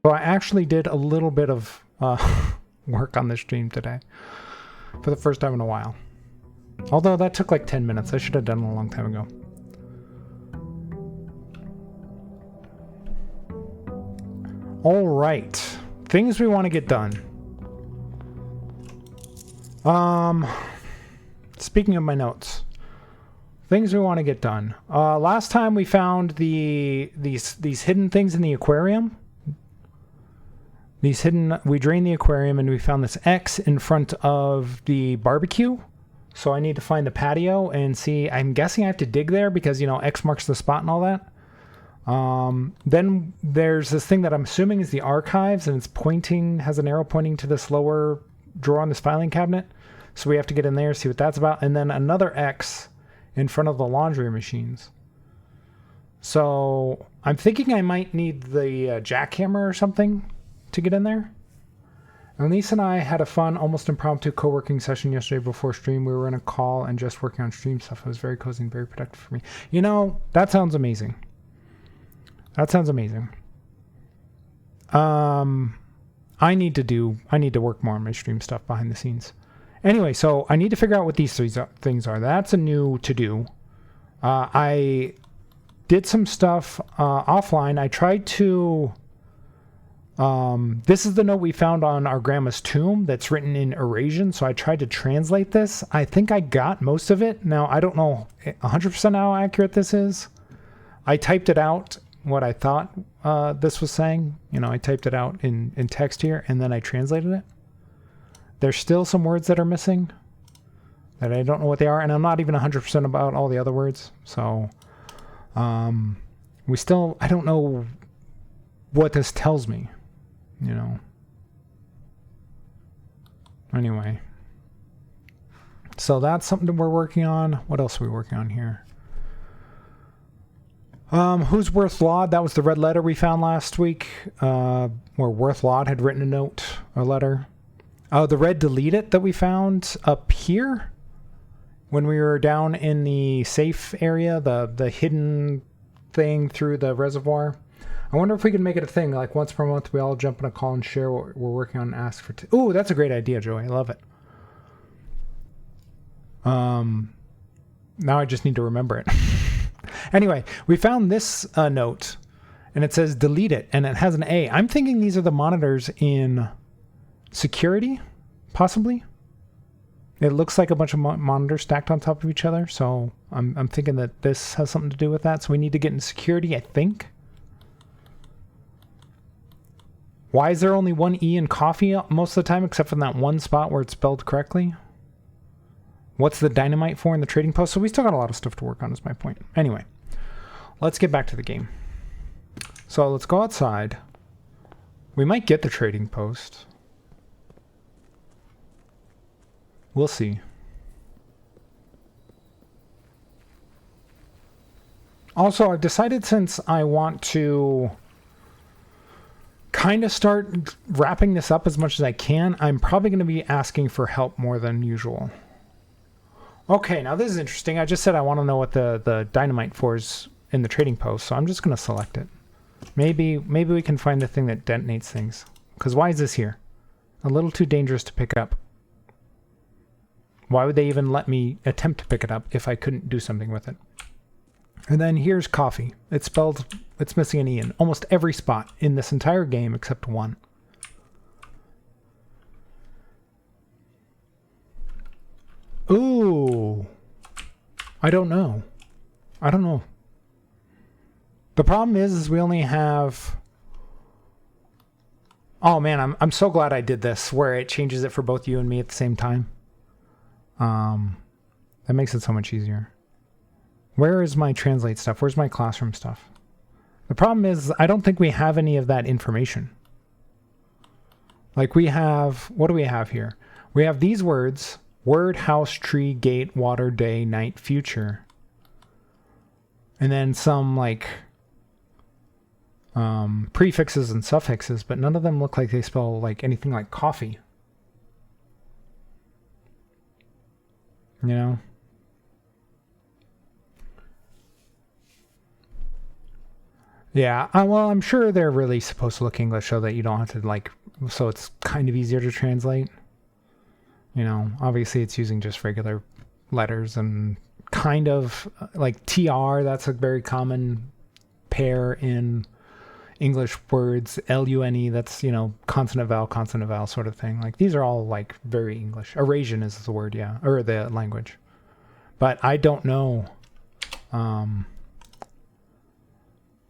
So I actually did a little bit of work on the stream today for the first time in a while. Although that took like 10 minutes. I should have done it a long time ago. All right. Things we want to get done. Speaking of my notes. Things we want to get done. Last time we found these hidden things in the aquarium. We drained the aquarium and we found this X in front of the barbecue. So I need to find the patio and see. I'm guessing I have to dig there because, you know, X marks the spot and all that. Then there's this thing that I'm assuming is the archives, and it's has an arrow pointing to this lower drawer on this filing cabinet. So we have to get in there, see what that's about. And then another X in front of the laundry machines. So I'm thinking I might need the jackhammer or something to get in there. And Lisa and I had a fun, almost impromptu co-working session yesterday before stream. We were in a call and just working on stream stuff. It was very cozy and very productive for me. You know, that sounds amazing. That sounds amazing. I need to work more on my stream stuff behind the scenes. Anyway, so I need to figure out what these three things are. That's a new to-do. I did some stuff offline. I tried to... this is the note we found on our grandma's tomb that's written in Eurasian, so I tried to translate this. I think I got most of it. Now, I don't know 100% how accurate this is. I typed it out, what I thought this was saying. You know, I typed it out in text here, and then I translated it. There's still some words that are missing that I don't know what they are, and I'm not even 100% about all the other words. So, I don't know what this tells me. You know. Anyway. So that's something that we're working on. What else are we working on here? Who's Worth Laud? That was the red letter we found last week. Where Worth Laud had written a letter. The red delete it that we found up here. When we were down in the safe area, the hidden thing through the reservoir. I wonder if we can make it a thing, like once per month we all jump in a call and share what we're working on and ask for... Ooh, that's a great idea, Joey. I love it. Now I just need to remember it. Anyway, we found this note, and it says delete it, and it has an A. I'm thinking these are the monitors in security, possibly. It looks like a bunch of monitors stacked on top of each other, so I'm thinking that this has something to do with that. So we need to get into security, I think. Why is there only one E in coffee most of the time, except for that one spot where it's spelled correctly? What's the dynamite for in the trading post? So we still got a lot of stuff to work on, is my point. Anyway, let's get back to the game. So let's go outside. We might get the trading post. We'll see. Also, I've decided since I want to kind of start wrapping this up as much as I can, I'm probably going to be asking for help more than usual. Okay, now this is interesting. I just said I want to know what the dynamite for is in the trading post, so I'm just going to select it. Maybe we can find the thing that detonates things. Because why is this here? A little too dangerous to pick up. Why would they even let me attempt to pick it up if I couldn't do something with it? And then here's coffee. It's missing an E in almost every spot in this entire game except one. Ooh. I don't know. The problem is we only have... Oh man, I'm so glad I did this where it changes it for both you and me at the same time. That makes it so much easier. Where is my translate stuff? Where's my classroom stuff? The problem is I don't think we have any of that information. Like we have, what do we have here? We have these words: word, house, tree, gate, water, day, night, future. And then some like prefixes and suffixes, but none of them look like they spell like anything like coffee. You know? Yeah, well, I'm sure they're really supposed to look English so that you don't have to, like, so it's kind of easier to translate. You know, obviously it's using just regular letters and kind of like TR, that's a very common pair in English words. LUNE, that's, you know, consonant vowel sort of thing. Like, these are all, like, very English. Eurasian is the word, yeah, or the language. But I don't know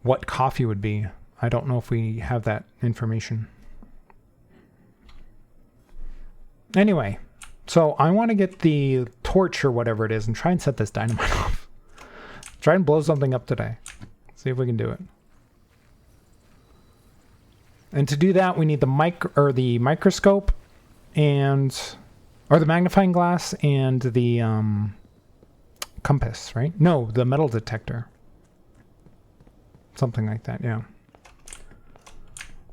what coffee would be. I don't know if we have that information. Anyway, so I want to get the torch or whatever it is and try and set this dynamite off. Try and blow something up today. See if we can do it. And to do that, we need the microscope or the magnifying glass and the compass, right? No, the metal detector. Something like that, yeah.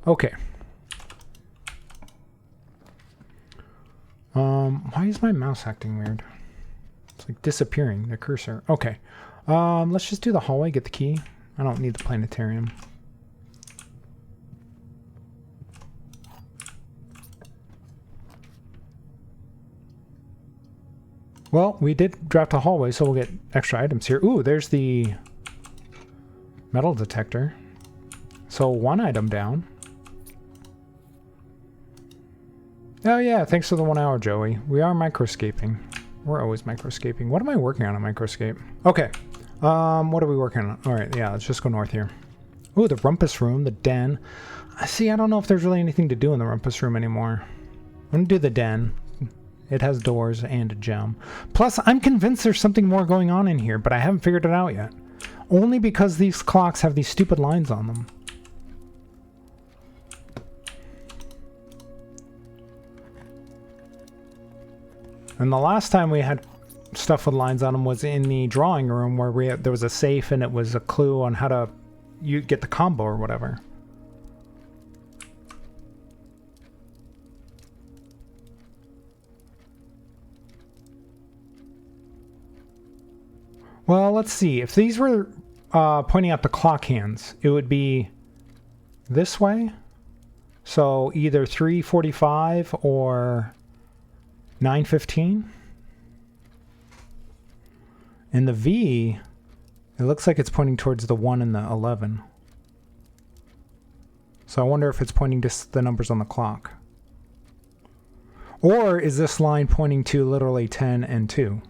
Okay. Why is my mouse acting weird? It's like disappearing, the cursor. Okay. Let's just do the hallway, get the key. I don't need the planetarium. Well, we did draft a hallway, so we'll get extra items here. Ooh, there's the metal detector. So 1 item down. Oh yeah, thanks for the 1 hour, Joey. We are microscaping. We're always microscaping. What am I working on a microscape? Okay. What are we working on? Alright, yeah, let's just go north here. Ooh, the rumpus room, the den. See, I don't know if there's really anything to do in the rumpus room anymore. I'm gonna do the den. It has doors and a gem. Plus, I'm convinced there's something more going on in here, but I haven't figured it out yet. Only because these clocks have these stupid lines on them. And the last time we had stuff with lines on them was in the drawing room where there was a safe and it was a clue on how to get the combo or whatever. Well, let's see. If these were pointing out the clock hands, it would be this way. So either 3:45 or 9:15. And the V, it looks like it's pointing towards the 1 and the 11. So I wonder if it's pointing to the numbers on the clock. Or is this line pointing to literally 10 and 2?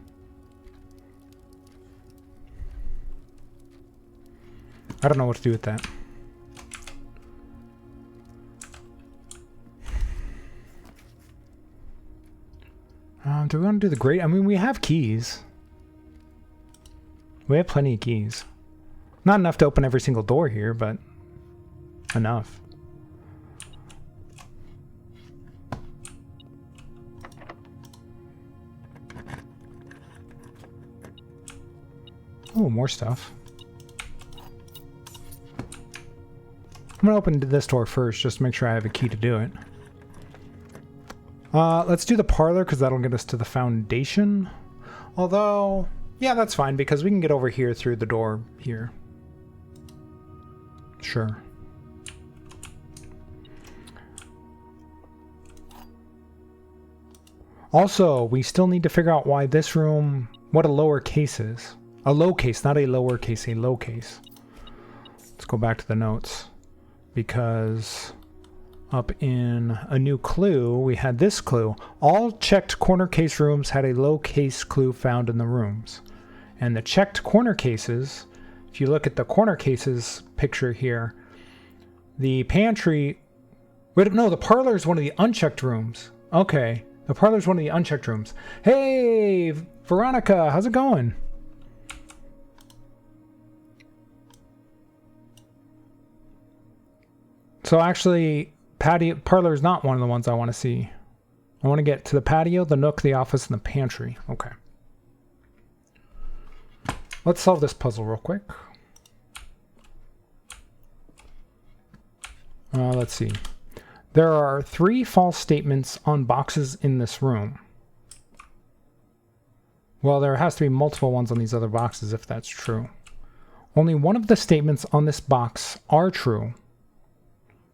I don't know what to do with that. Do we want to do the grate? I mean, we have keys. We have plenty of keys. Not enough to open every single door here, but enough. Oh, more stuff. I'm going to open this door first, just to make sure I have a key to do it. Let's do the parlor, because that'll get us to the foundation. Although, yeah, that's fine, because we can get over here through the door here. Sure. Also, we still need to figure out why this room, what a lower case is. A low case, not a lower case, a low case. Let's go back to the notes. Because up in a new clue, we had this clue. All checked corner case rooms had a low case clue found in the rooms. And the checked corner cases, if you look at the corner cases picture here, the pantry... Wait, no, the parlor is one of the unchecked rooms. Okay, the parlor is one of the unchecked rooms. Hey, Veronica, how's it going? So actually, parlor is not one of the ones I want to see. I want to get to the patio, the nook, the office, and the pantry. Okay. Let's solve this puzzle real quick. Let's see. There are 3 false statements on boxes in this room. Well, there has to be multiple ones on these other boxes if that's true. Only one of the statements on this box are true.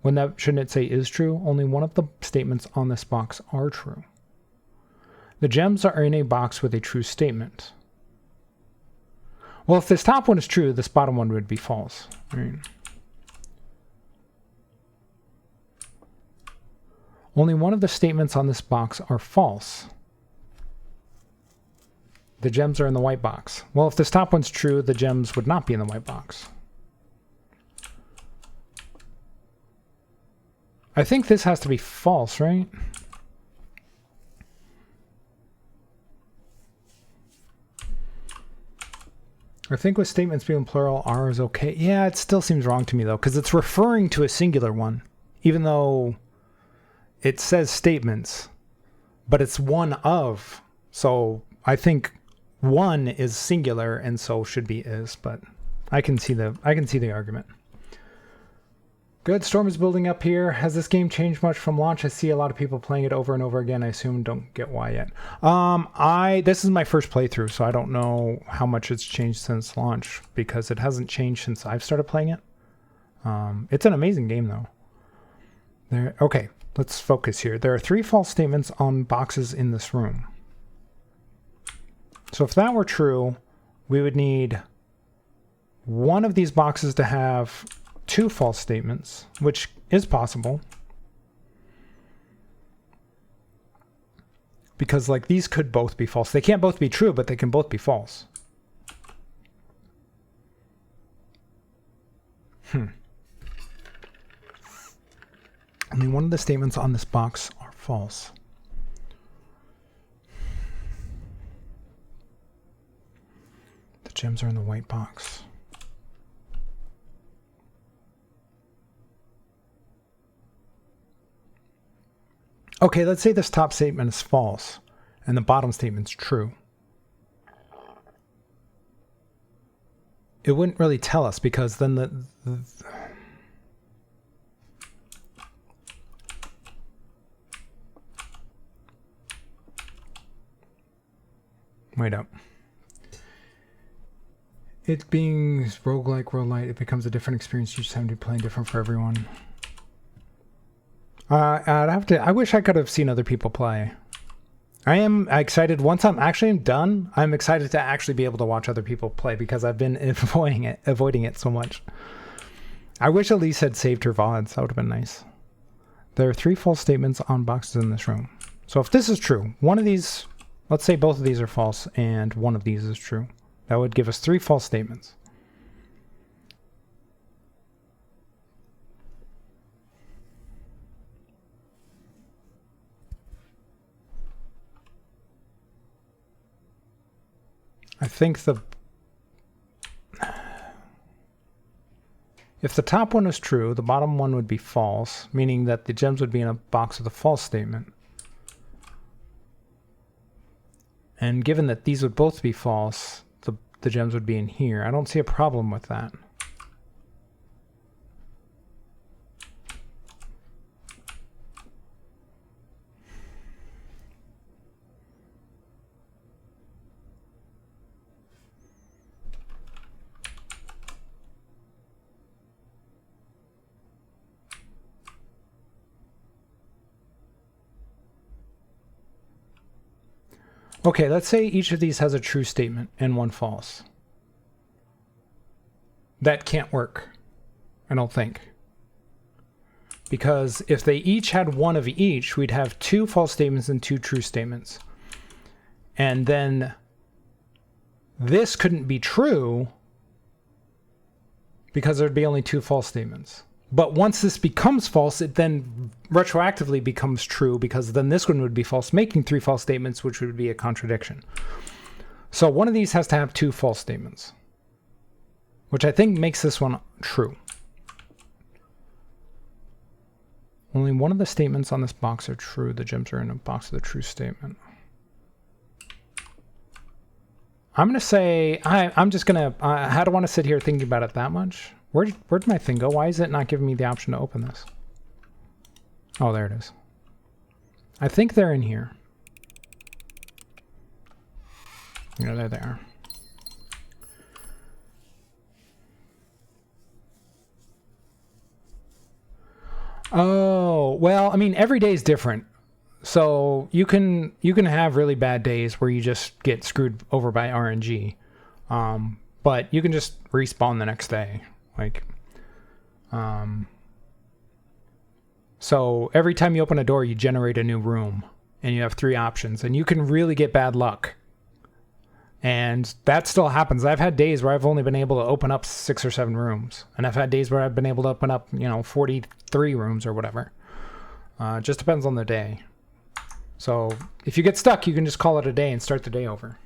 When that, shouldn't it say is true? Only one of the statements on this box are true. The gems are in a box with a true statement. Well, if this top one is true, this bottom one would be false. Right? Only one of the statements on this box are false. The gems are in the white box. Well, if this top one's true, the gems would not be in the white box. I think this has to be false, right? I think with statements being plural, R is okay. Yeah, it still seems wrong to me, though, because it's referring to a singular one, even though it says statements, but it's one of. So I think one is singular, and so should be is, but I can see the argument. Good. Storm is building up here. Has this game changed much from launch? I see a lot of people playing it over and over again. I assume don't get why yet. This is my first playthrough, so I don't know how much it's changed since launch because it hasn't changed since I've started playing it. It's an amazing game though. Okay, let's focus here. There are 3 false statements on boxes in this room. So if that were true, we would need one of these boxes to have 2 false statements, which is possible. Because like these could both be false. They can't both be true, but they can both be false. Only one of the statements on this box are false. The gems are in the white box. Okay, let's say this top statement is false and the bottom statement's true. It wouldn't really tell us because then wait up. It being roguelike, roguelite, it becomes a different experience each time to play different for everyone. I wish I could have seen other people play. I am excited. Once I'm actually done, I'm excited to actually be able to watch other people play because I've been avoiding it so much. I wish Elise had saved her VODs. That would have been nice. There are 3 false statements on boxes in this room. So if this is true, one of these, let's say both of these are false and one of these is true. That would give us 3 false statements. I think if the top one is true, the bottom one would be false, meaning that the gems would be in a box with a false statement. And given that these would both be false, the gems would be in here. I don't see a problem with that. Okay, let's say each of these has a true statement and one false. That can't work, I don't think. Because if they each had one of each, we'd have 2 false statements and 2 true statements. And then this couldn't be true because there'd be only 2 false statements. But once this becomes false, it then retroactively becomes true because then this one would be false, making 3 false statements, which would be a contradiction. So one of these has to have 2 false statements, which I think makes this one true. Only one of the statements on this box are true. The gems are in a box with a true statement. I'm going to say, I'm just going to, I don't want to sit here thinking about it that much. Where'd my thing go? Why is it not giving me the option to open this? Oh, there it is. I think they're in here. Yeah, there they are. Oh, well, I mean, every day is different. So you can have really bad days where you just get screwed over by RNG. But you can just respawn the next day. Like, so every time you open a door, you generate a new room, and you have 3 options, and you can really get bad luck. And that still happens. I've had days where I've only been able to open up 6 or 7 rooms, and I've had days where I've been able to open up, 43 rooms or whatever. It just depends on the day. So if you get stuck, you can just call it a day and start the day over.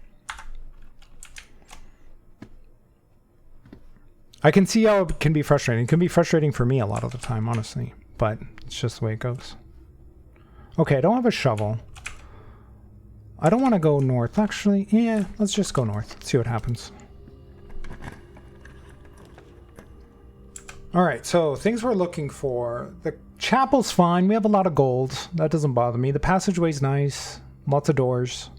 I can see how it can be frustrating. It can be frustrating for me a lot of the time, honestly, but it's just the way it goes. Okay, I don't have a shovel. I don't want to go north. Actually, yeah, let's just go north. Let's see what happens. All right, so things we're looking for. The chapel's fine. We have a lot of gold. That doesn't bother me. The passageway's nice. Lots of doors.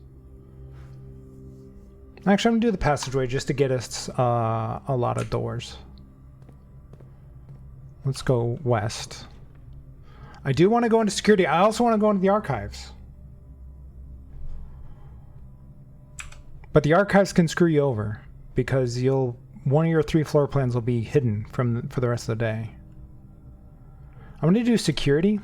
Actually, I'm going to do the passageway just to get us a lot of doors. Let's go west. I do want to go into security. I also want to go into the archives. But the archives can screw you over because one of your 3 floor plans will be hidden for the rest of the day. I'm going to do security.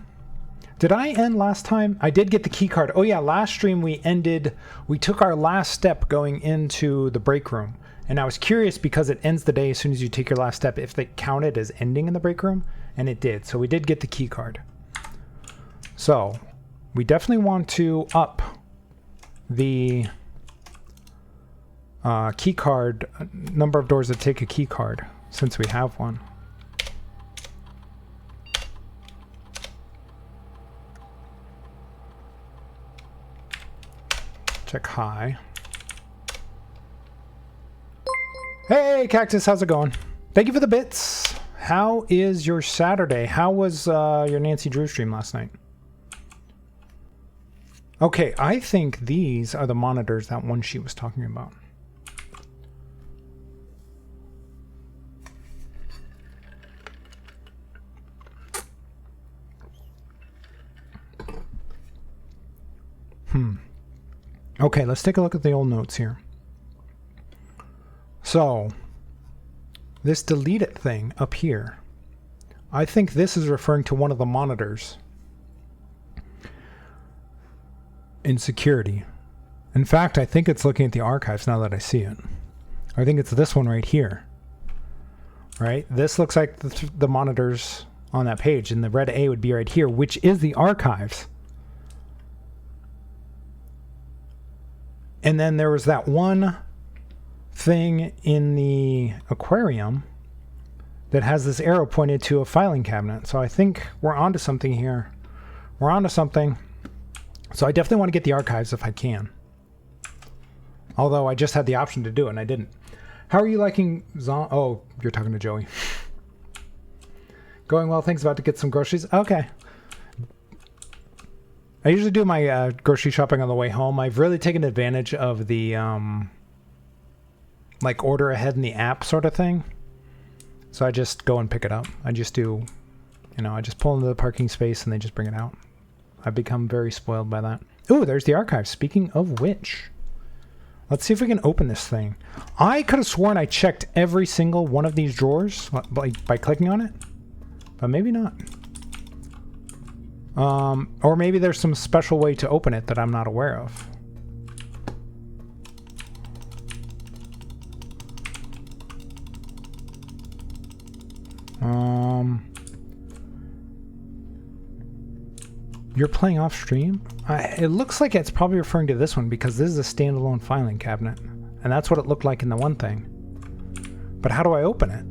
Did I end last time? I did get the key card. Oh yeah, last stream we took our last step going into the break room. And I was curious because it ends the day as soon as you take your last step, if they counted as ending in the break room, and it did. So we did get the key card. So we definitely want to up the key card number of doors that take a key card since we have one. Check high. Hey Cactus, how's it going? Thank you for the bits. How is your Saturday? How was your Nancy Drew stream last night? Okay, I think these are the monitors that one she was talking about. Okay, let's take a look at the old notes here. So, this delete it thing up here, I think this is referring to one of the monitors in security. In fact, I think it's looking at the archives now that I see it. I think it's this one right here. Right? This looks like the monitors on that page, and the red A would be right here, which is the archives. And then there was that one thing in the aquarium that has this arrow pointed to a filing cabinet. So I think we're onto something here. We're onto something. So I definitely want to get the archives if I can. Although I just had the option to do it and I didn't. How are you liking Oh, you're talking to Joey. Going well, thanks. About to get some groceries. Okay. I usually do my grocery shopping on the way home. I've really taken advantage of the like order ahead in the app sort of thing. So I just go and pick it up. I just do, I just pull into the parking space and they just bring it out. I've become very spoiled by that. Ooh, there's the archive. Speaking of which, let's see if we can open this thing. I could have sworn I checked every single one of these drawers by clicking on it, but maybe not. Or maybe there's some special way to open it that I'm not aware of. You're playing off stream? It looks like it's probably referring to this one because this is a standalone filing cabinet. And that's what it looked like in the one thing. But how do I open it?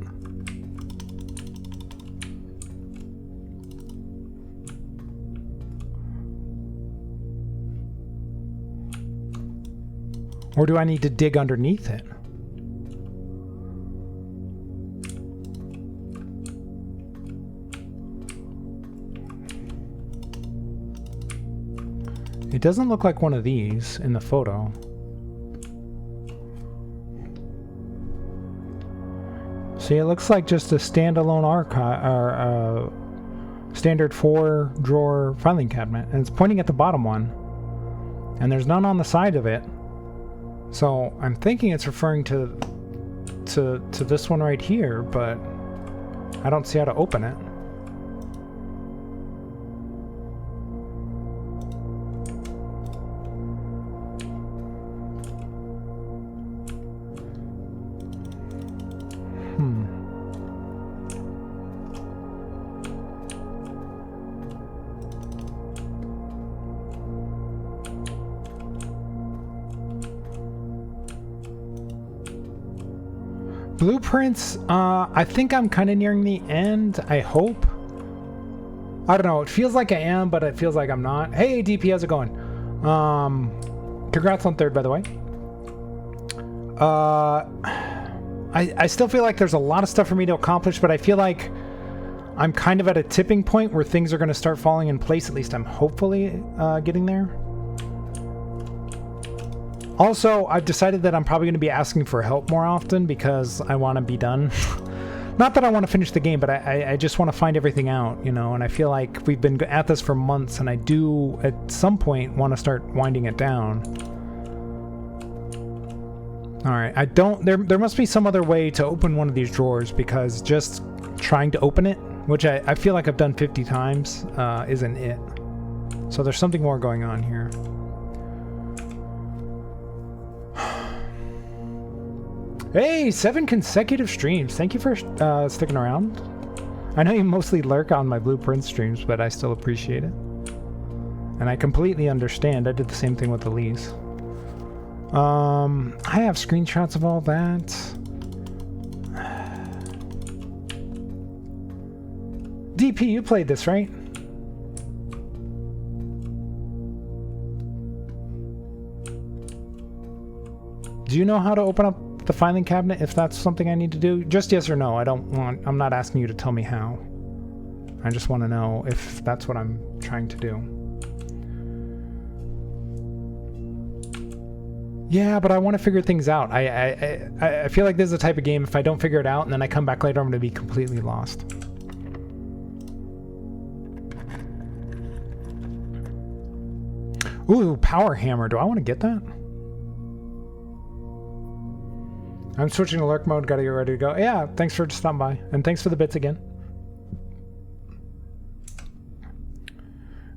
Or do I need to dig underneath it? It doesn't look like one of these in the photo. See, it looks like just a standalone archive or standard 4-drawer filing cabinet, and it's pointing at the bottom one, and there's none on the side of it. So I'm thinking it's referring to this one right here, but I don't see how to open it. Blueprints, I think I'm kind of nearing the end, I hope. I don't know, it feels like I am, but it feels like I'm not. Hey, DP, how's it going? Congrats on 3rd, by the way. I still feel like there's a lot of stuff for me to accomplish, but I feel like I'm kind of at a tipping point where things are going to start falling in place. At least I'm hopefully getting there. Also, I've decided that I'm probably going to be asking for help more often because I want to be done. Not that I want to finish the game, but I just want to find everything out, you know, and I feel like we've been at this for months, and I do, at some point, want to start winding it down. Alright, there must be some other way to open one of these drawers, because just trying to open it, which I feel like I've done 50 times, isn't it. So there's something more going on here. Hey, 7 consecutive streams. Thank you for sticking around. I know you mostly lurk on my Blueprint streams, but I still appreciate it. And I completely understand. I did the same thing with Elise. I have screenshots of all that. DP, you played this, right? Do you know how to open up the filing cabinet, if that's something I need to do? Just yes or no. I'm not asking you to tell me how. I just want to know if that's what I'm trying to do. Yeah, but I want to figure things out. I feel like this is the type of game, if I don't figure it out and then I come back later, I'm going to be completely lost. Ooh, power hammer. Do I want to get that? I'm switching to lurk mode. Gotta get ready to go. Yeah, thanks for stopping by. And thanks for the bits again.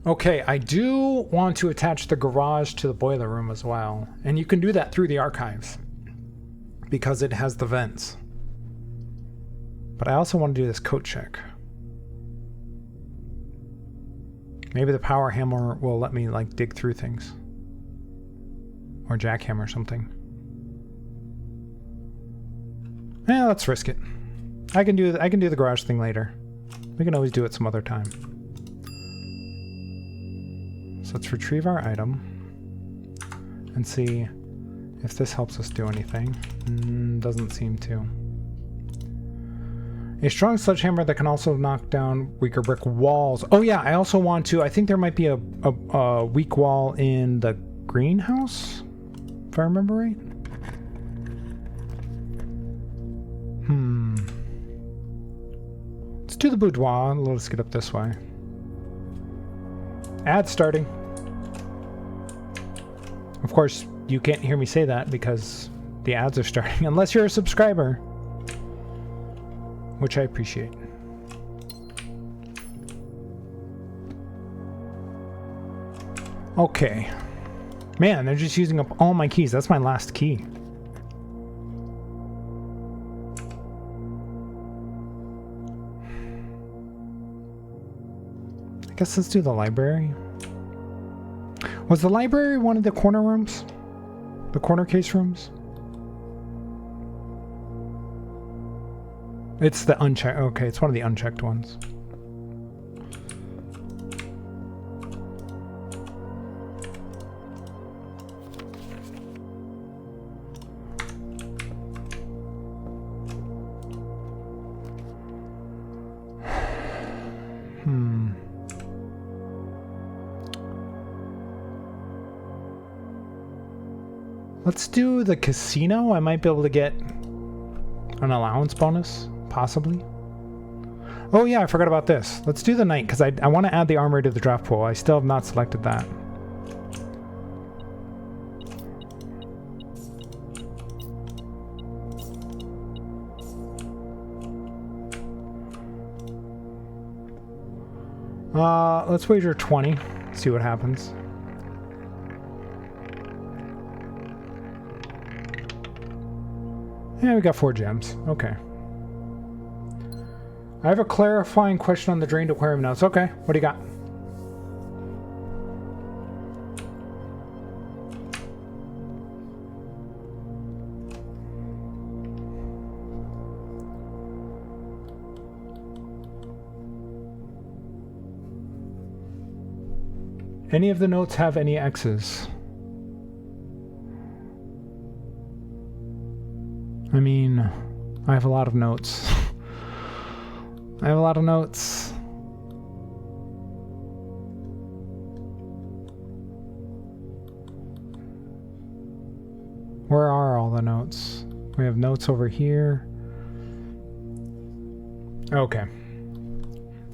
Okay, I do want to attach the garage to the boiler room as well. And you can do that through the archives, because it has the vents. But I also want to do this coat check. Maybe the power hammer will let me, like, dig through things. Or jackhammer something. Yeah, let's risk it. I can do the garage thing later. We can always do it some other time. So let's retrieve our item and see if this helps us do anything. Doesn't seem to. A strong sledgehammer that can also knock down weaker brick walls. Oh yeah, I also want to. I think there might be a weak wall in the greenhouse, if I remember right. Let's do the boudoir. Let's get up this way. Ad starting. Of course, you can't hear me say that because the ads are starting, unless you're a subscriber, which I appreciate. Okay. Man, they're just using up all my keys. That's my last key. I guess let's do the library. Was the library one of the corner rooms? The corner case rooms? It's the unchecked. Okay, it's one of the unchecked ones. Let's do the casino. I might be able to get an allowance bonus, possibly. Oh yeah, I forgot about this. Let's do the knight, because I want to add the armory to the draft pool. I still have not selected that. Let's wager 20. See what happens. Yeah, we got 4 gems. Okay. I have a clarifying question on the drained aquarium notes. Okay, what do you got? Any of the notes have any X's? I mean, I have a lot of notes. I have a lot of notes. Where are all the notes? We have notes over here. Okay.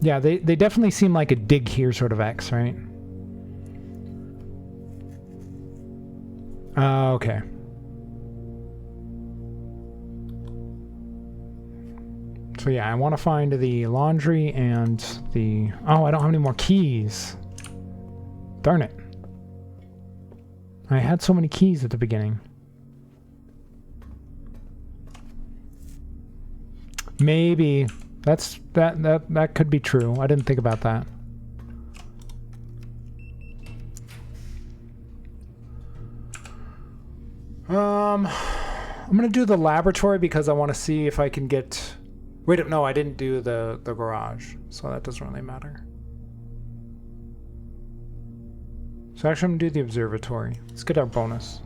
Yeah, they definitely seem like a dig here sort of X, right? Okay. So yeah, I want to find the laundry and the... Oh, I don't have any more keys. Darn it. I had so many keys at the beginning. Maybe. That could be true. I didn't think about that. I'm gonna do the laboratory because I want to see if I can get... Wait, no, I didn't do the garage, so that doesn't really matter. So actually I'm gonna do the observatory. Let's get our bonus.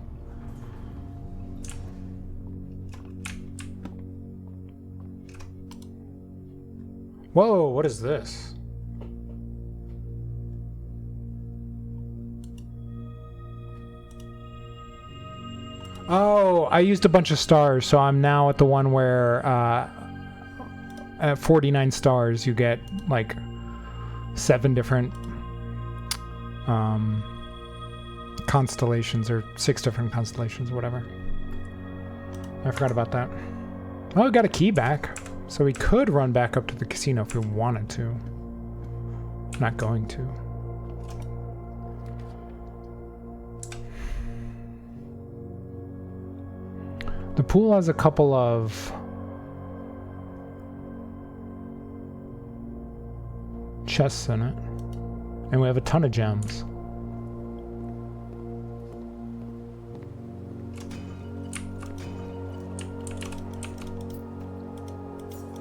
Whoa, what is this? Oh, I used a bunch of stars, so I'm now at the one where at 49 stars you get like 7 different constellations, or 6 different constellations, whatever. I forgot about that. Oh, we got a key back, so we could run back up to the casino if we wanted to. I'm not going to. The pool has a couple of chests in it, and we have a ton of gems.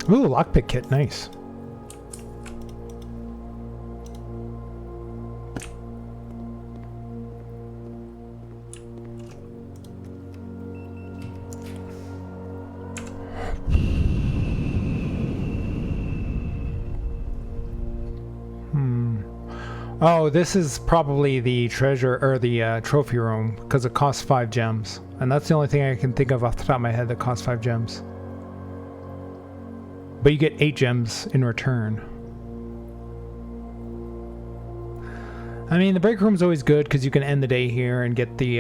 Ooh, lockpick kit, nice. Oh, this is probably the treasure, or the trophy room, because it costs 5 gems. And that's the only thing I can think of off the top of my head that costs 5 gems. But you get 8 gems in return. I mean, the break room's always good because you can end the day here and get the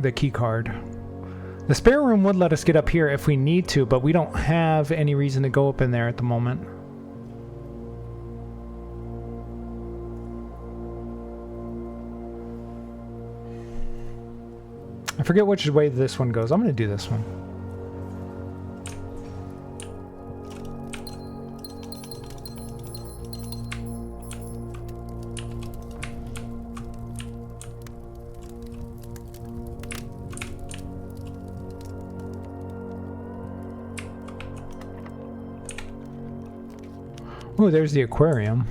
the key card. The spare room would let us get up here if we need to, but we don't have any reason to go up in there at the moment. I forget which way this one goes. I'm going to do this one. Oh, there's the aquarium.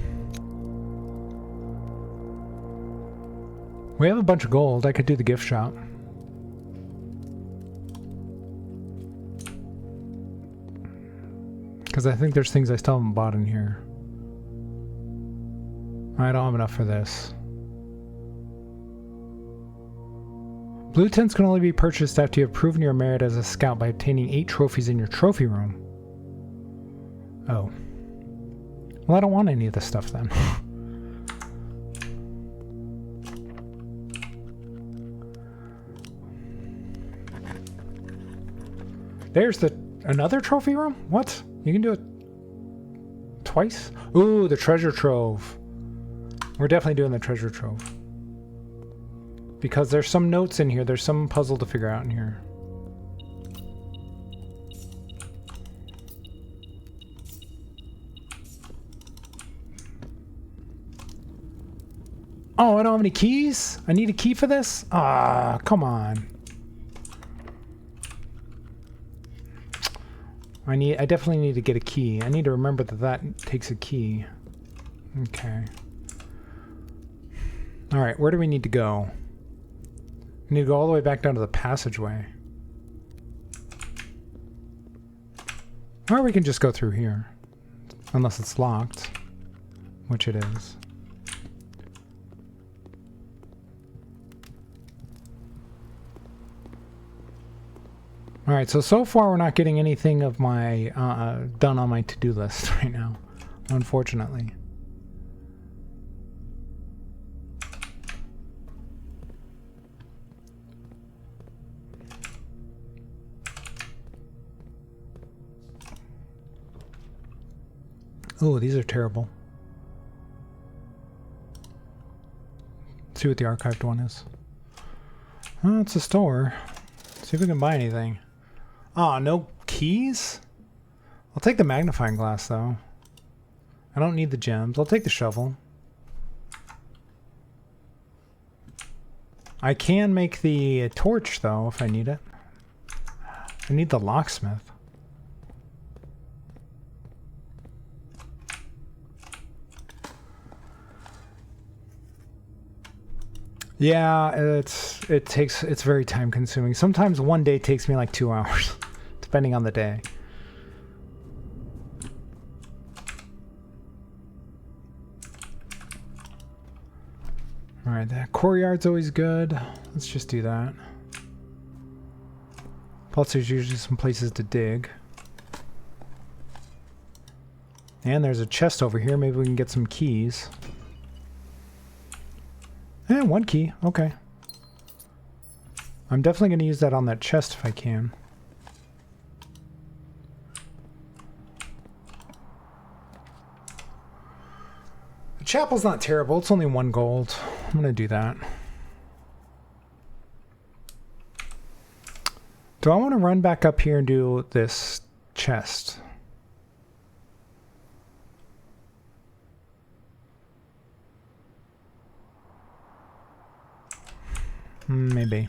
We have a bunch of gold. I could do the gift shop. Because I think there's things I still haven't bought in here. I don't have enough for this. Blue tints can only be purchased after you have proven your merit as a scout by obtaining 8 trophies in your trophy room. Oh. Well, I don't want any of this stuff then. There's another trophy room? What? You can do it twice? Ooh, the treasure trove. We're definitely doing the treasure trove. Because there's some notes in here. There's some puzzle to figure out in here. Oh, I don't have any keys? I need a key for this? Ah, come on. I definitely need to get a key. I need to remember that takes a key. Okay. Alright, where do we need to go? We need to go all the way back down to the passageway. Or we can just go through here. Unless it's locked. Which it is. Alright, so far we're not getting anything of my done on my to-do list right now, unfortunately. Oh, these are terrible. Let's see what the archived one is. Oh, it's a store. See if we can buy anything. Oh, no keys? I'll take the magnifying glass, though. I don't need the gems. I'll take the shovel. I can make the torch, though, if I need it. I need the locksmith. Yeah, it's very time consuming. Sometimes one day takes me like 2 hours, depending on the day. Alright, that courtyard's always good. Let's just do that. Plus there's usually some places to dig. And there's a chest over here. Maybe we can get some keys. Eh, 1 key. Okay. I'm definitely going to use that on that chest if I can. The chapel's not terrible. It's only 1 gold. I'm going to do that. Do I want to run back up here and do this chest? Maybe.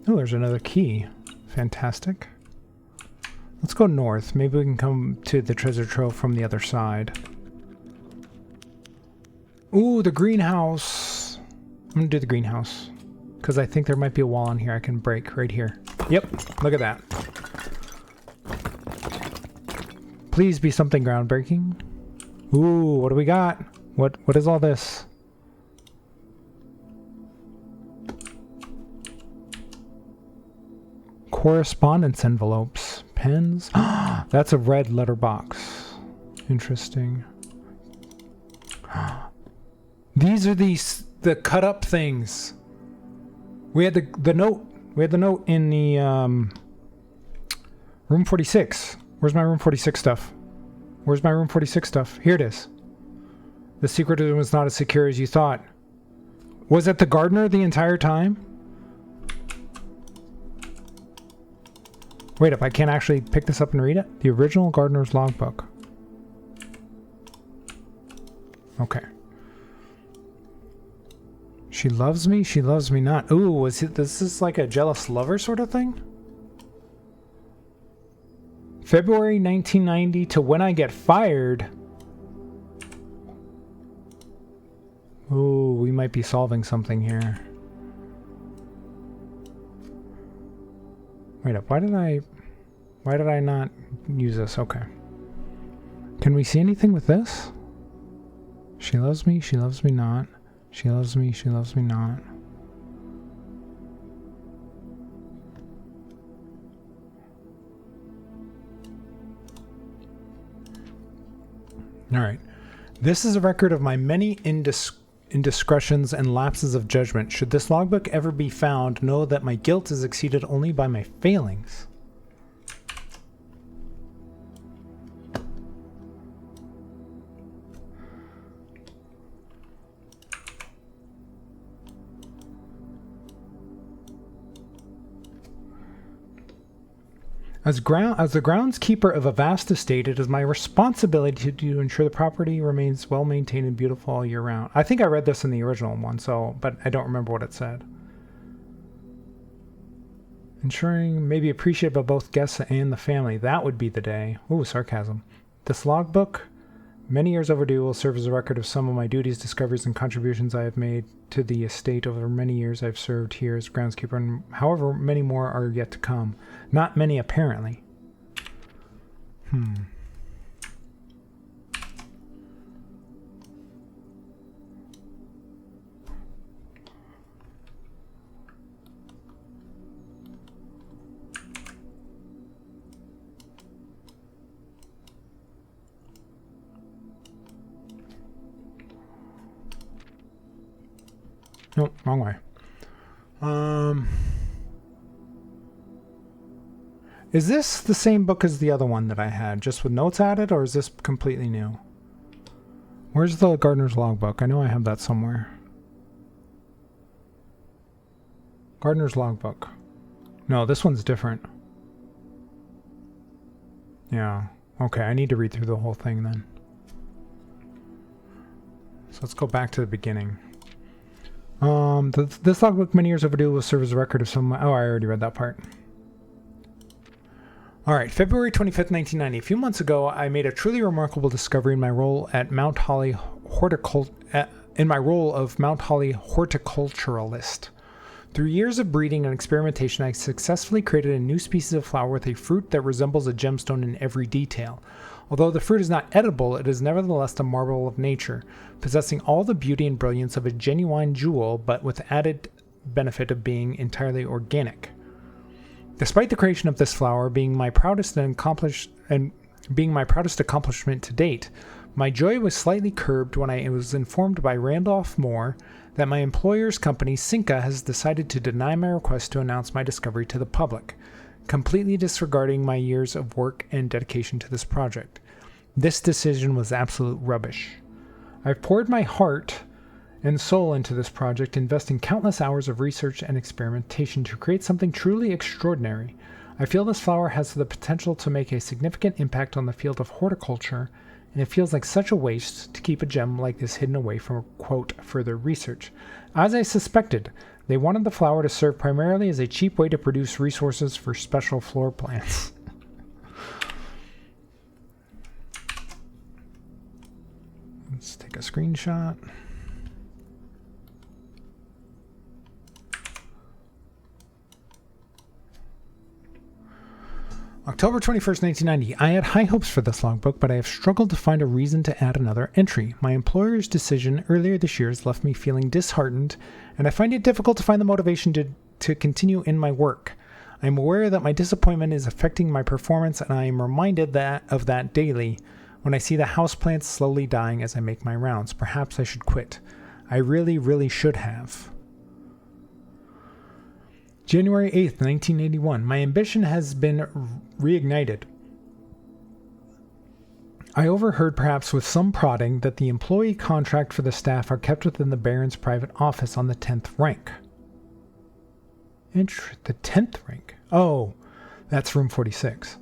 Oh, there's another key. Fantastic. Let's go north. Maybe we can come to the treasure trove from the other side. Ooh, the greenhouse. I'm gonna do the greenhouse. Because I think there might be a wall on here I can break right here. Yep, look at that. Please be something groundbreaking. Ooh, what do we got? What is all this? Correspondence envelopes. Pens. That's a red letterbox. Interesting. These are the cut up things. We had the note. We had the note in the room 46. Where's my room 46 stuff? Where's my room 46 stuff? Here it is. The secret room was not as secure as you thought. Was it the gardener the entire time? Wait up, I can't actually pick this up and read it? The original gardener's logbook. Okay. She loves me not. Ooh, is this like a jealous lover sort of thing? February 1990 to when I get fired. Ooh, we might be solving something here. Wait up, why did I not use this? Okay. Can we see anything with this? She loves me not. She loves me not. All right. This is a record of my many indiscretions and lapses of judgment. Should this logbook ever be found, know that my guilt is exceeded only by my failings. As the groundskeeper of a vast estate, it is my responsibility to ensure the property remains well maintained and beautiful all year round. I think I read this in the original one, but I don't remember what it said. Ensuring may be appreciated by both guests and the family. That would be the day. Ooh, sarcasm. This logbook, many years overdue, will serve as a record of some of my duties, discoveries, and contributions I have made to the estate over many years I've served here as groundskeeper, and however many more are yet to come. Not many, apparently. Nope, wrong way. Is this the same book as the other one that I had, just with notes added, or is this completely new? Where's the gardener's logbook? I know I have that somewhere. Gardener's logbook. No, this one's different. Yeah. Okay, I need to read through the whole thing then. So let's go back to the beginning. This logbook, many years overdue, will serve as a record of some... Oh, I already read that part. All right, February 25th, 1990. A few months ago, I made a truly remarkable discovery in my role at Mount Holly horticulturalist. Through years of breeding and experimentation, I successfully created a new species of flower with a fruit that resembles a gemstone in every detail. Although the fruit is not edible, it is nevertheless a marvel of nature, possessing all the beauty and brilliance of a genuine jewel, but with added benefit of being entirely organic. Despite the creation of this flower being my proudest accomplishment to date, my joy was slightly curbed when I was informed by Randolph Moore that my employer's company, Cinca, has decided to deny my request to announce my discovery to the public, completely disregarding my years of work and dedication to this project. This decision was absolute rubbish. I've poured my heart and soul into this project, investing countless hours of research and experimentation to create something truly extraordinary. I feel this flower has the potential to make a significant impact on the field of horticulture, and it feels like such a waste to keep a gem like this hidden away from, quote, further research. As I suspected, they wanted the flower to serve primarily as a cheap way to produce resources for special floor plans. Let's take a screenshot. October 21st, 1990. I had high hopes for this logbook, but I have struggled to find a reason to add another entry. My employer's decision earlier this year has left me feeling disheartened, and I find it difficult to find the motivation to continue in my work. I am aware that my disappointment is affecting my performance, and I am reminded of that daily when I see the houseplants slowly dying as I make my rounds. Perhaps I should quit. I really, really should have. January 8th, 1981. My ambition has been reignited. I overheard, perhaps with some prodding, that the employee contract for the staff are kept within the Baron's private office on the 10th rank. The 10th rank? Oh, that's room 46.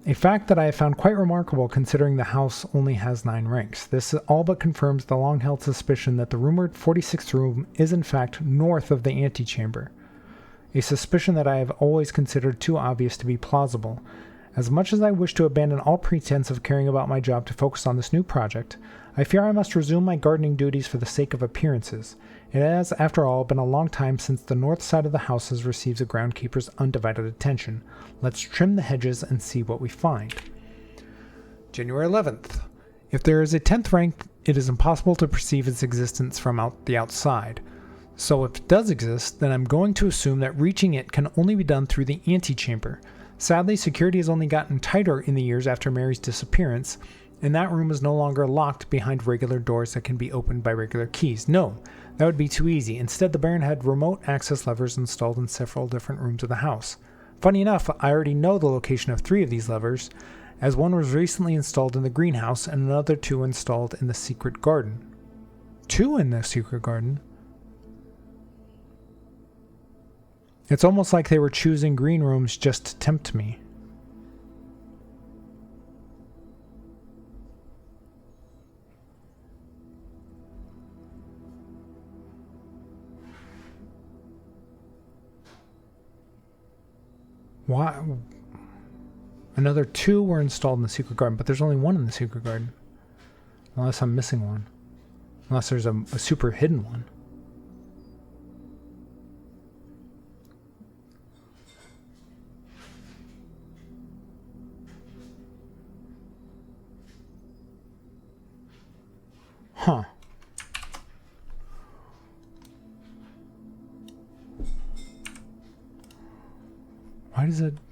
A fact that I have found quite remarkable considering the house only has 9 ranks. This all but confirms the long-held suspicion that the rumored 46th room is in fact north of the antechamber. A suspicion that I have always considered too obvious to be plausible. As much as I wish to abandon all pretense of caring about my job to focus on this new project, I fear I must resume my gardening duties for the sake of appearances. It has, after all, been a long time since the north side of the house has received a groundkeeper's undivided attention. Let's trim the hedges and see what we find. January 11th. If there is a 10th rank, it is impossible to perceive its existence from the outside. So if it does exist, then I'm going to assume that reaching it can only be done through the antechamber. Sadly, security has only gotten tighter in the years after Mary's disappearance, And that room is no longer locked behind regular doors that can be opened by regular keys. No, that would be too easy. Instead, the Baron had remote access levers installed in several different rooms of the house. Funny enough, I already know the location of 3 of these levers, as one was recently installed in the greenhouse and another 2 installed in the secret garden. 2 in the secret garden? It's almost like they were choosing green rooms just to tempt me. Why? Another 2 were installed in the secret garden, but there's only 1 in the secret garden. Unless I'm missing one. Unless there's a super hidden one. Huh.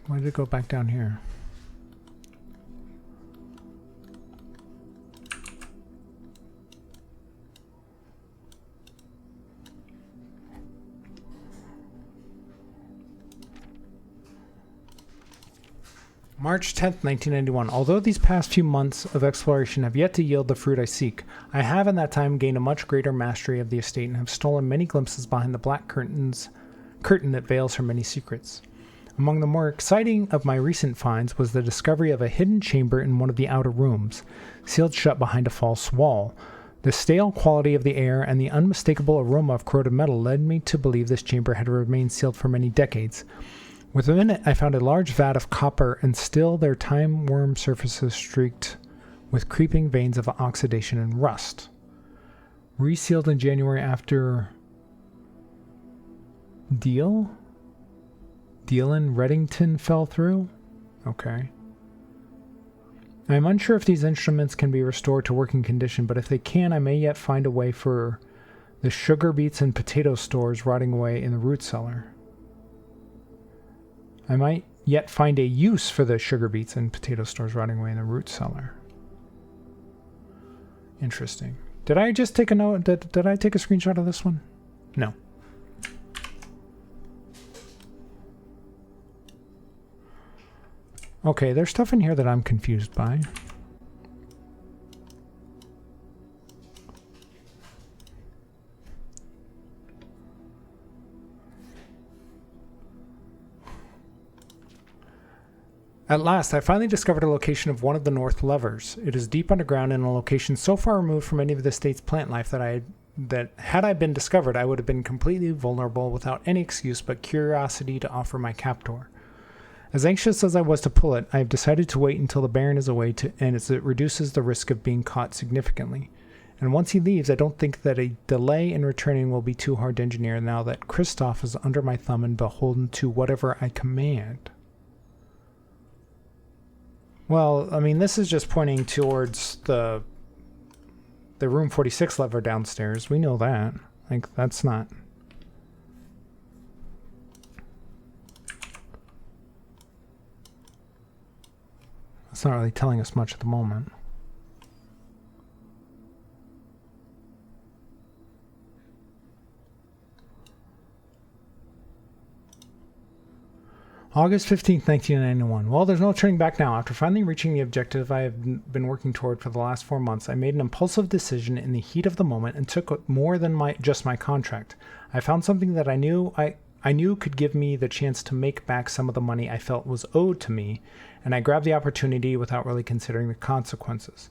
Why did it go back down here? March 10th, 1991. Although these past few months of exploration have yet to yield the fruit I seek, I have in that time gained a much greater mastery of the estate and have stolen many glimpses behind the black curtain that veils her many secrets. Among the more exciting of my recent finds was the discovery of a hidden chamber in one of the outer rooms, sealed shut behind a false wall. The stale quality of the air and the unmistakable aroma of corroded metal led me to believe this chamber had remained sealed for many decades. Within it, I found a large vat of copper, and still their time-worn surfaces streaked with creeping veins of oxidation and rust. Resealed in January after Deal in Reddington fell through? Okay. I am unsure if these instruments can be restored to working condition, but if they can, I may yet find a way for the sugar beets and potato stores rotting away in the root cellar. I might yet find a use for the sugar beets and potato stores rotting away in the root cellar. Interesting. Did I just take a note? Did I take a screenshot of this one? No. Okay, there's stuff in here that I'm confused by. At last, I finally discovered a location of one of the north levers. It is deep underground in a location so far removed from any of the state's plant life that had I been discovered, I would have been completely vulnerable without any excuse but curiosity to offer my captor. As anxious as I was to pull it, I have decided to wait until the Baron is away and as it reduces the risk of being caught significantly. And once he leaves, I don't think that a delay in returning will be too hard to engineer now that Kristoff is under my thumb and beholden to whatever I command. Well, I mean, this is just pointing towards the room 46 lever downstairs. We know that. Like, that's not... It's not really telling us much at the moment. August 15th, 1991. Well, there's no turning back now. After finally reaching the objective I have been working toward for the last 4 months, I made an impulsive decision in the heat of the moment and took more than just my contract. I found something that I knew could give me the chance to make back some of the money I felt was owed to me, and I grabbed the opportunity without really considering the consequences.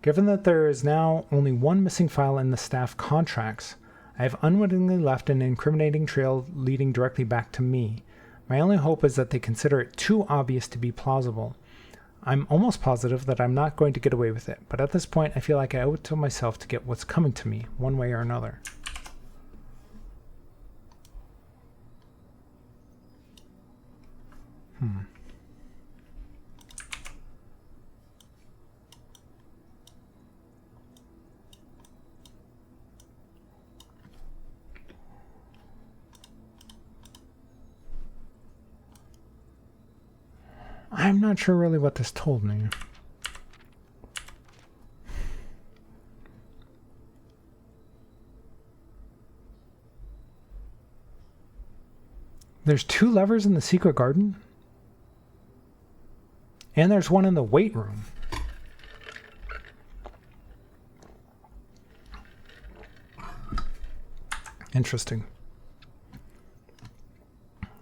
Given that there is now only one missing file in the staff contracts, I have unwittingly left an incriminating trail leading directly back to me. My only hope is that they consider it too obvious to be plausible. I'm almost positive that I'm not going to get away with it, but at this point I feel like I owe it to myself to get what's coming to me, one way or another. I'm not sure really what this told me. There's 2 levers in the secret garden. And there's one in the weight room. Interesting.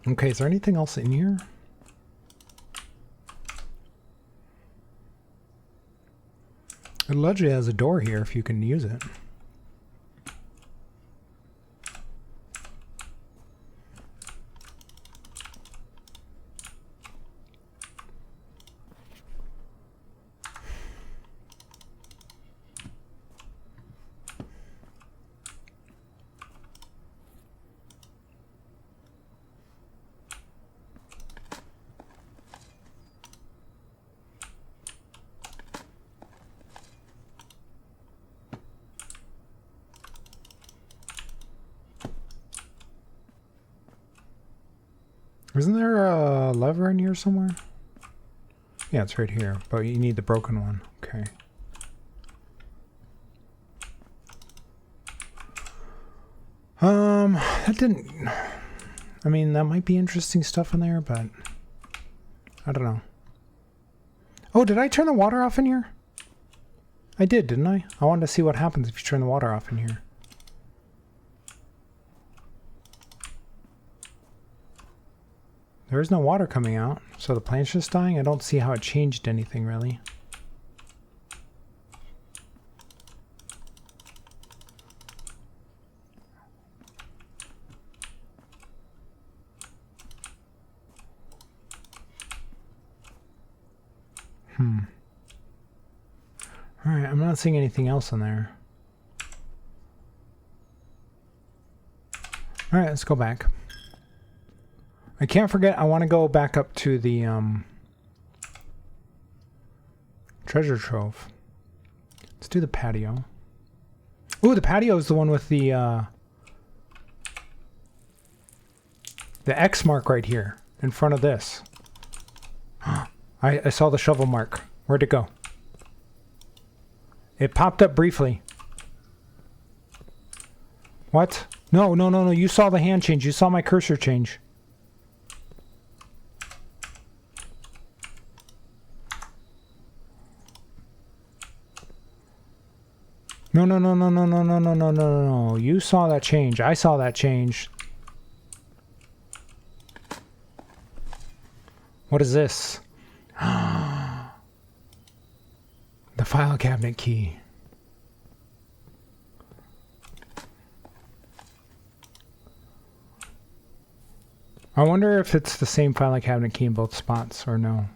Okay, is there anything else in here? It allegedly has a door here if you can use it. Isn't there a lever in here somewhere? Yeah, it's right here, but you need the broken one. Okay. That didn't... I mean, that might be interesting stuff in there, but... I don't know. Oh, did I turn the water off in here? I did, didn't I? I wanted to see what happens if you turn the water off in here. There is no water coming out, so the plant's just dying. I don't see how it changed anything, really. Alright, I'm not seeing anything else in there. Alright, let's go back. I can't forget, I want to go back up to the treasure trove. Let's do the patio. Ooh, the patio is the one with the X mark right here in front of this. I saw the shovel mark. Where'd it go? It popped up briefly. What? No, no, no, no. You saw the hand change. You saw my cursor change. No, no, no, no, no, no, no, no, no, no, no. You saw that change. I saw that change. What is this? The file cabinet key. I wonder if it's the same file cabinet key in both spots or no.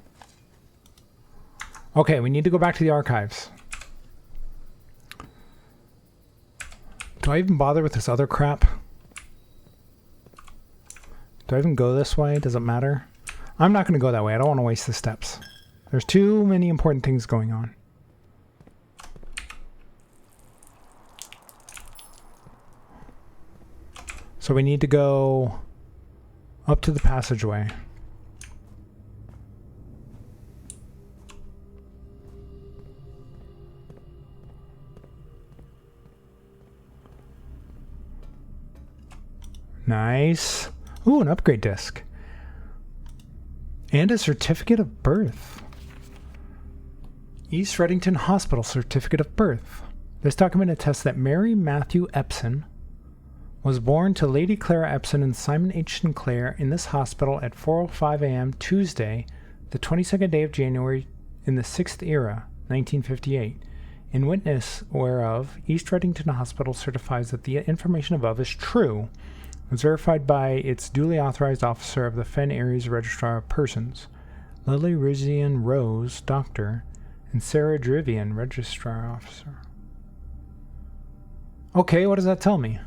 Okay, we need to go back to the archives. Do I even bother with this other crap? Do I even go this way? Does it matter? I'm not going to go that way. I don't want to waste the steps. There's too many important things going on. So we need to go up to the passageway. Nice. Ooh, an upgrade disc. And a certificate of birth. East Reddington Hospital Certificate of Birth. This document attests that Mary Matthew Epson was born to Lady Clara Epson and Simon H. Sinclair in this hospital at 4:05 a.m. Tuesday, the 22nd day of January in the 6th era, 1958. In witness whereof, East Reddington Hospital certifies that the information above is true, was verified by its duly authorized officer of the Fen Areas Registrar of Persons, Lily Rizian Rose, Doctor, and Sarah Drivian, Registrar Officer. Okay, what does that tell me?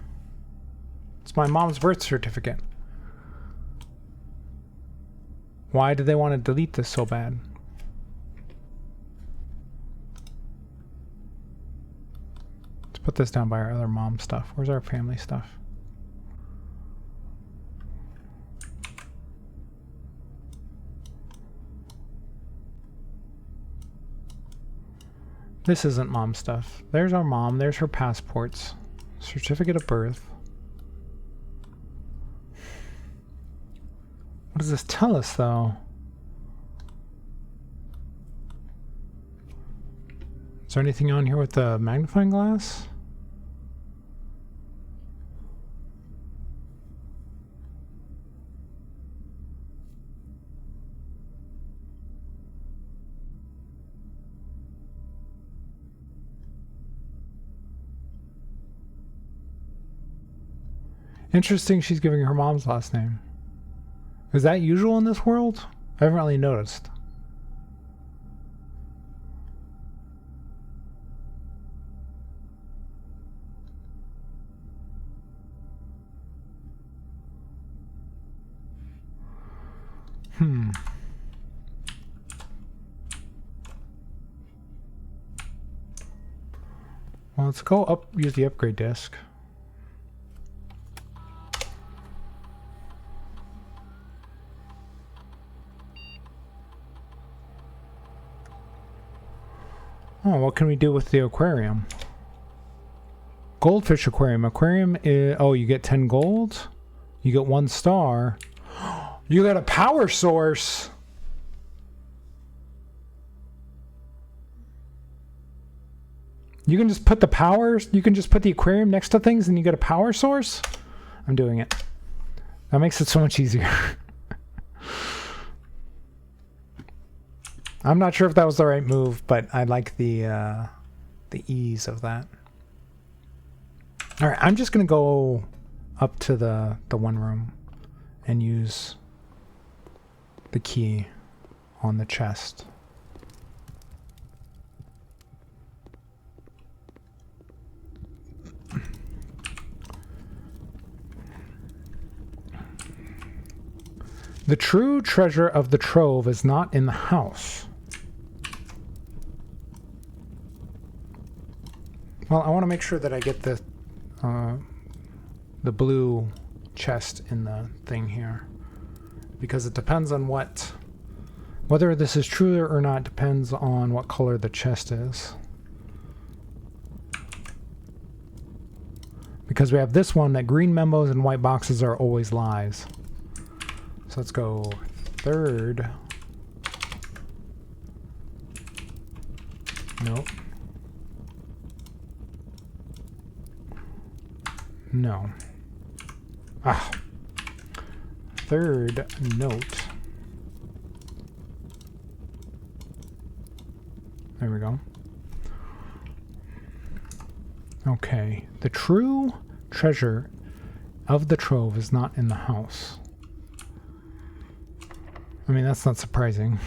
It's my mom's birth certificate. Why do they want to delete this so bad? Let's put this down by our other mom stuff. Where's our family stuff? This isn't mom stuff. There's our mom. There's her passports. Certificate of birth. What does this tell us, though? Is there anything on here with the magnifying glass? Interesting, she's giving her mom's last name. Is that usual in this world? I haven't really noticed. Well, let's go up, use the upgrade disc. Oh, what can we do with the aquarium? Goldfish aquarium. Aquarium is... Oh, you get 10 gold. You get 1 star. You got a power source. You can just put the powers... You can just put the aquarium next to things and you get a power source? I'm doing it. That makes it so much easier. I'm not sure if that was the right move, but I like the ease of that. All right, I'm just gonna go up to the one room and use the key on the chest. The true treasure of the trove is not in the house. Well, I want to make sure that I get the blue chest in the thing here, because it depends on whether this is true or not depends on what color the chest is. Because we have this one that green memos and white boxes are always lies. So let's go third. Nope. No. Ah. Third note. There we go. Okay. The true treasure of the trove is not in the house. I mean, that's not surprising.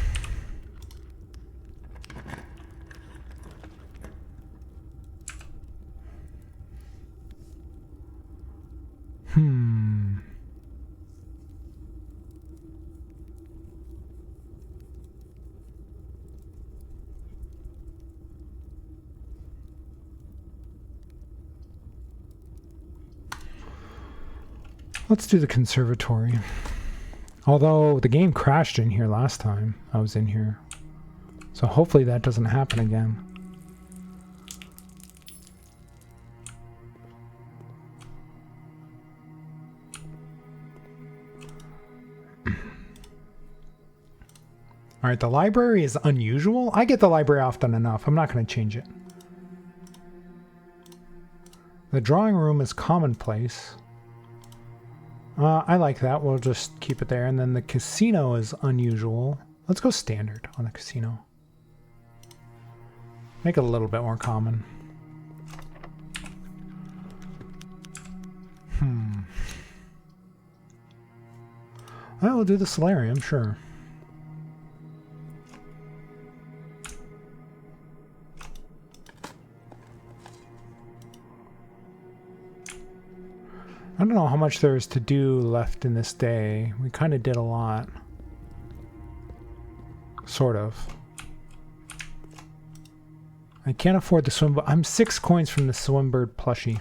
Let's do the conservatory. Although the game crashed in here last time I was in here. So hopefully that doesn't happen again. Alright, the library is unusual. I get the library often enough. I'm not going to change it. The drawing room is commonplace. I like that. We'll just keep it there. And then the casino is unusual. Let's go standard on the casino. Make it a little bit more common. I will do the solarium, sure. I don't know how much there is to do left in this day. We kind of did a lot. Sort of. I can't afford the swim. I'm 6 coins from the Swimbird plushie.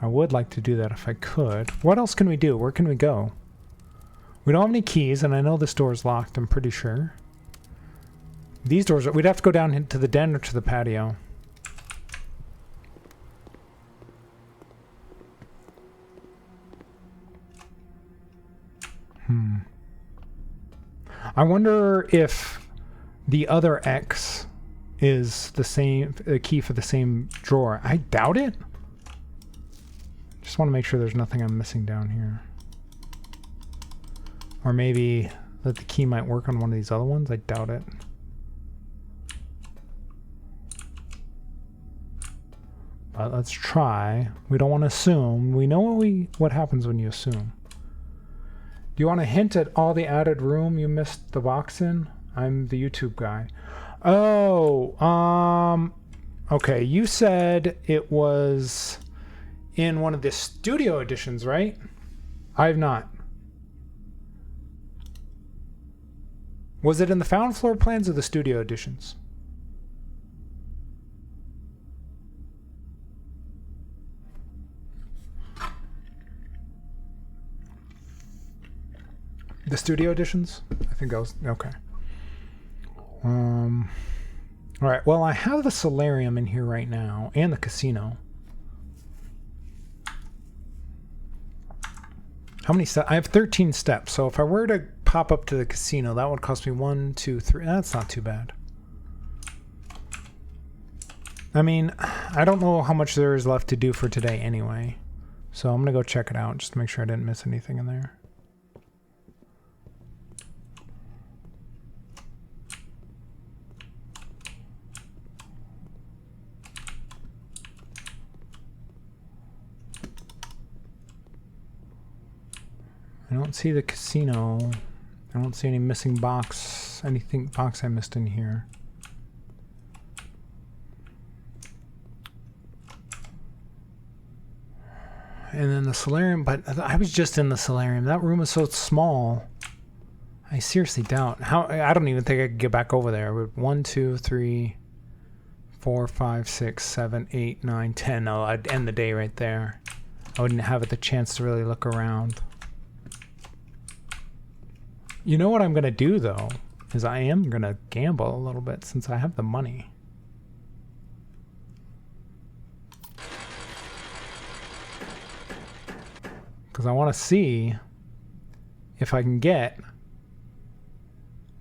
I would like to do that if I could. What else can we do? Where can we go? We don't have any keys, and I know this door is locked, I'm pretty sure. These doors, we'd have to go down into the den or to the patio. I wonder if the other X is the same, the key for the same drawer. I doubt it. Just want to make sure there's nothing I'm missing down here. Or maybe that the key might work on one of these other ones. I doubt it. But let's try. We don't want to assume. We know what happens when you assume. Do you want to hint at all the added room you missed the box in? I'm the YouTube guy. Oh, okay. You said it was in one of the studio editions, right? I have not. Was it in the found floor plans or the studio editions? The studio editions? I think that was okay. All right. Well, I have the solarium in here right now and the casino. How many steps? I have 13 steps. So if I were to pop up to the casino, that would cost me 1, 2, 3. That's not too bad. I mean, I don't know how much there is left to do for today anyway. So I'm going to go check it out just to make sure I didn't miss anything in there. I don't see the casino. I don't see any missing box, anything box I missed in here. And then the solarium, but I was just in the solarium. That room is so small. I seriously doubt how. I don't even think I could get back over there. 1, 2, 3, 4, 5, 6, 7, 8, 9, 10. Oh, I'd end the day right there. I wouldn't have the chance to really look around. You know what I'm going to do, though, is I am going to gamble a little bit since I have the money. Because I want to see if I can get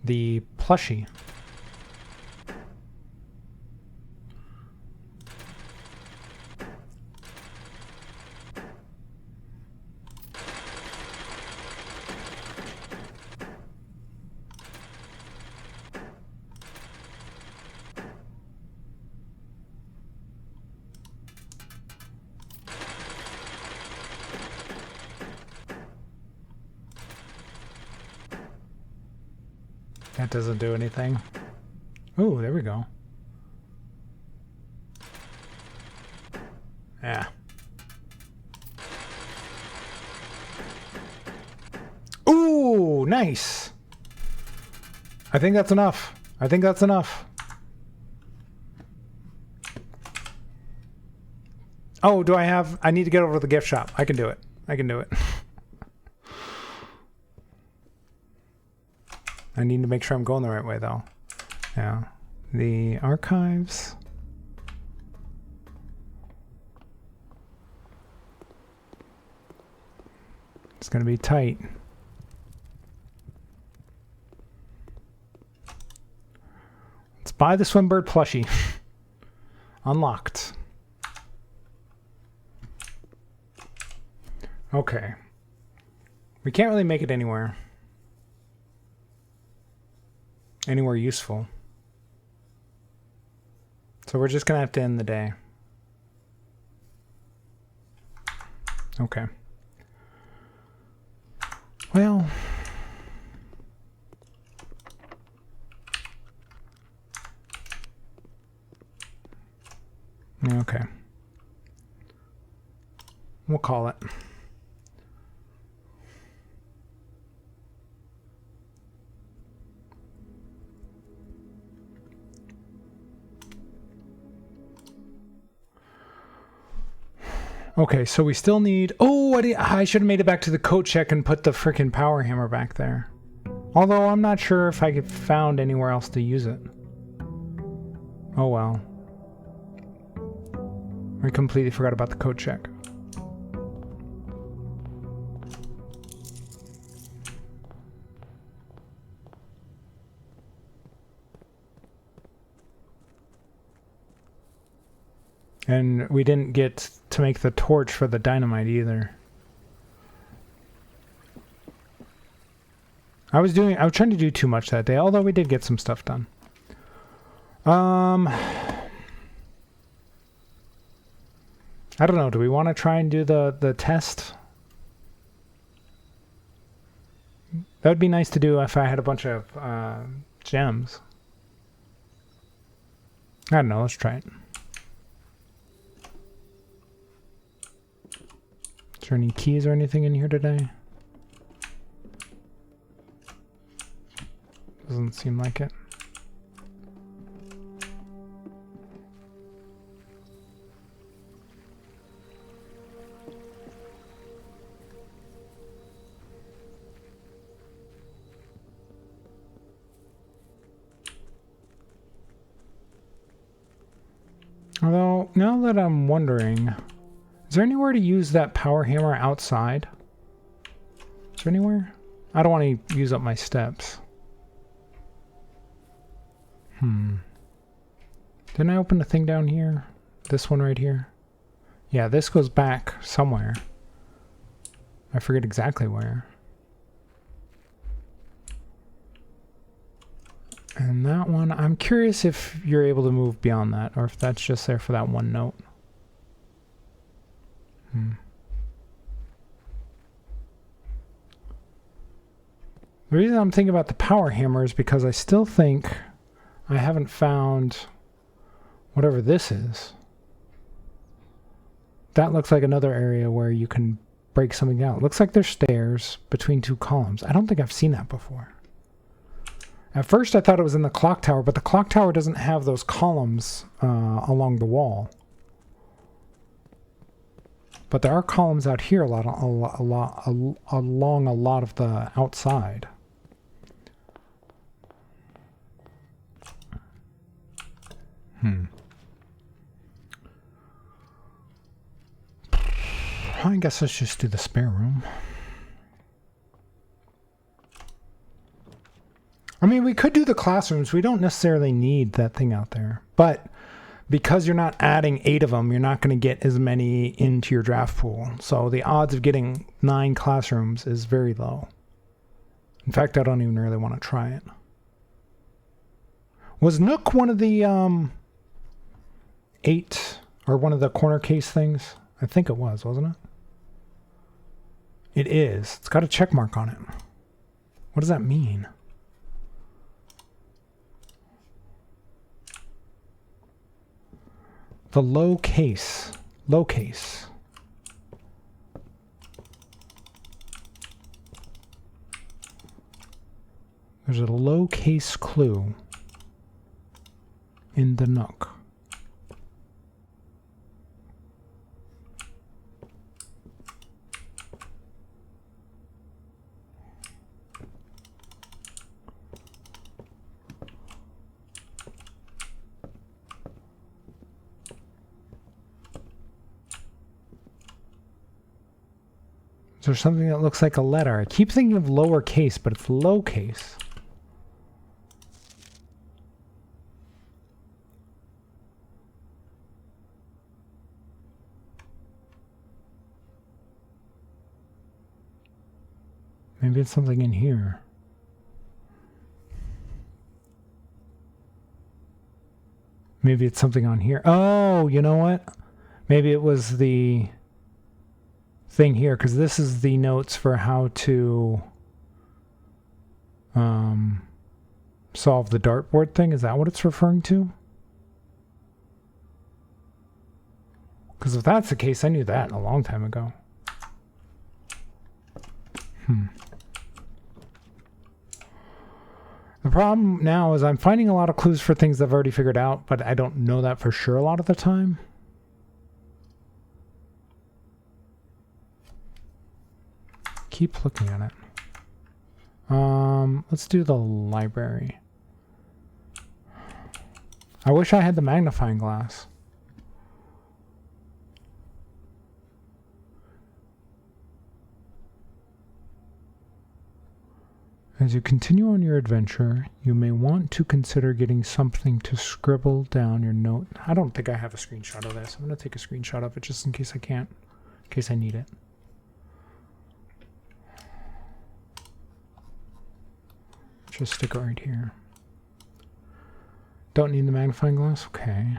the plushie. That doesn't do anything. Ooh, there we go. Yeah. Ooh, nice. I think that's enough. I think that's enough. Oh, do I have... I need to get over to the gift shop. I can do it. I can do it. I need to make sure I'm going the right way, though. Yeah. The archives. It's going to be tight. Let's buy the Swimbird plushie. Unlocked. Okay. We can't really make it anywhere useful. So we're just gonna have to end the day. Okay. Well. Okay. We'll call it. Okay, so we still need... Oh, I should have made it back to the coat check and put the frickin' power hammer back there. Although I'm not sure if I could found anywhere else to use it. Oh well. I completely forgot about the coat check. And we didn't get to make the torch for the dynamite either. I was trying to do too much that day, although we did get some stuff done. I don't know, do we want to try and do the test? That would be nice to do if I had a bunch of gems. I don't know, let's try it. Is there any keys or anything in here today? Doesn't seem like it. Although, now that I'm wondering, is there anywhere to use that power hammer outside? Is there anywhere? I don't want to use up my steps. Didn't I open the thing down here? This one right here? Yeah, this goes back somewhere. I forget exactly where. And that one, I'm curious if you're able to move beyond that, or if that's just there for that one note. The reason I'm thinking about the power hammer is because I still think I haven't found whatever this is. That looks like another area where you can break something down. It looks like there's stairs between two columns. I don't think I've seen that before. At first I thought it was in the clock tower, but the clock tower doesn't have those columns along the wall. But there are columns out here along a lot of the outside. I guess let's just do the spare room. I mean, we could do the classrooms. We don't necessarily need that thing out there. But because you're not adding 8 of them, you're not going to get as many into your draft pool. So the odds of getting 9 classrooms is very low. In fact, I don't even really want to try it. Was Nook one of the 8 or one of the corner case things? I think it was, wasn't it? It is. It's got a check mark on it. What does that mean? The low case. Low case. There's a low case clue in the Nook. There's something that looks like a letter. I keep thinking of lowercase, but it's low-case. Maybe it's something in here. Maybe it's something on here. Oh, you know what? Maybe it was the thing here, because this is the notes for how to solve the dartboard thing. Is that what it's referring to? Because if that's the case, I knew that a long time ago. The problem now is I'm finding a lot of clues for things I've already figured out, but I don't know that for sure a lot of the time. Keep looking at it. Let's do the library. I wish I had the magnifying glass. As you continue on your adventure, you may want to consider getting something to scribble down your note. I don't think I have a screenshot of this. I'm going to take a screenshot of it just in case I can't, in case I need it. Just stick it right here. Don't need the magnifying glass? Okay.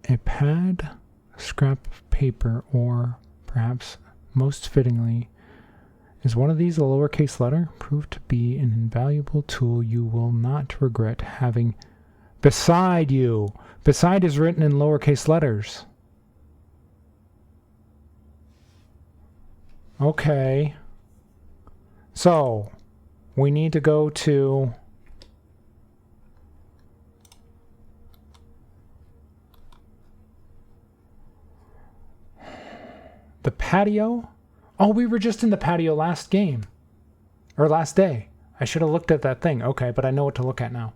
A pad, scrap of paper, or perhaps most fittingly, is one of these a lowercase letter? Proved to be an invaluable tool you will not regret having beside you. Beside is written in lowercase letters. Okay. So, we need to go to the patio. Oh, we were just in the patio last game. Or last day. I should have looked at that thing. Okay, but I know what to look at now.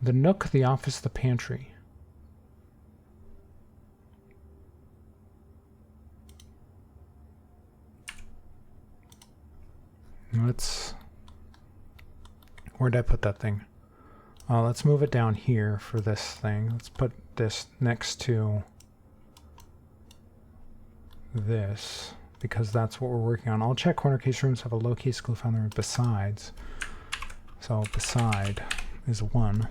The nook, the office, the pantry. Let's... Where'd I put that thing? Let's move it down here for this thing. Let's put this next to this, because that's what we're working on. All check corner case rooms have a low case glue found there besides. So beside is 1.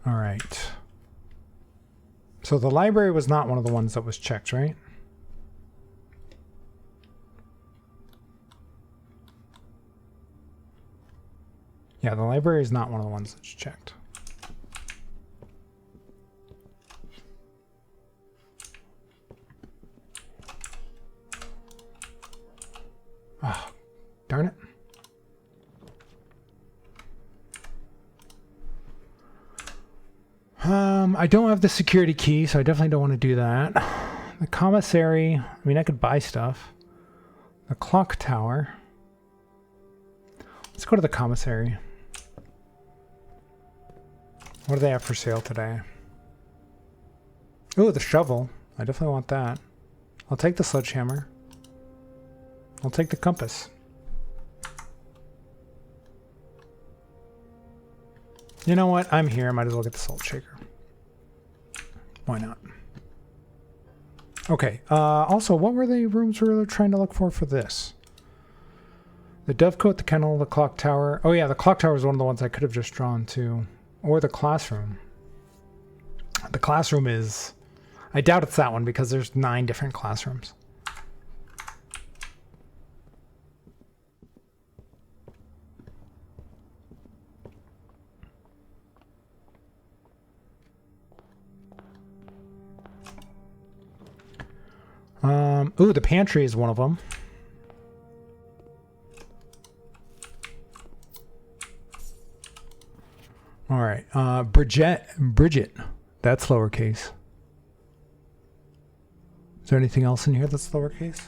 All right. So the library was not one of the ones that was checked, right? Yeah, the library is not one of the ones that's checked. Oh, darn it. I don't have the security key, so I definitely don't want to do that. The commissary, I mean, I could buy stuff. The clock tower. Let's go to the commissary. What do they have for sale today? Ooh, the shovel. I definitely want that. I'll take the sledgehammer. I'll take the compass. You know what? I'm here. I might as well get the salt shaker. Why not? Okay. Also, what were the rooms we were trying to look for this? The dovecote, the kennel, the clock tower. Oh yeah, the clock tower is one of the ones I could have just drawn too. Or the classroom. The classroom is... I doubt it's that one because there's 9 different classrooms. Ooh, the pantry is one of them. All right. Bridget. That's lowercase. Is there anything else in here that's lowercase?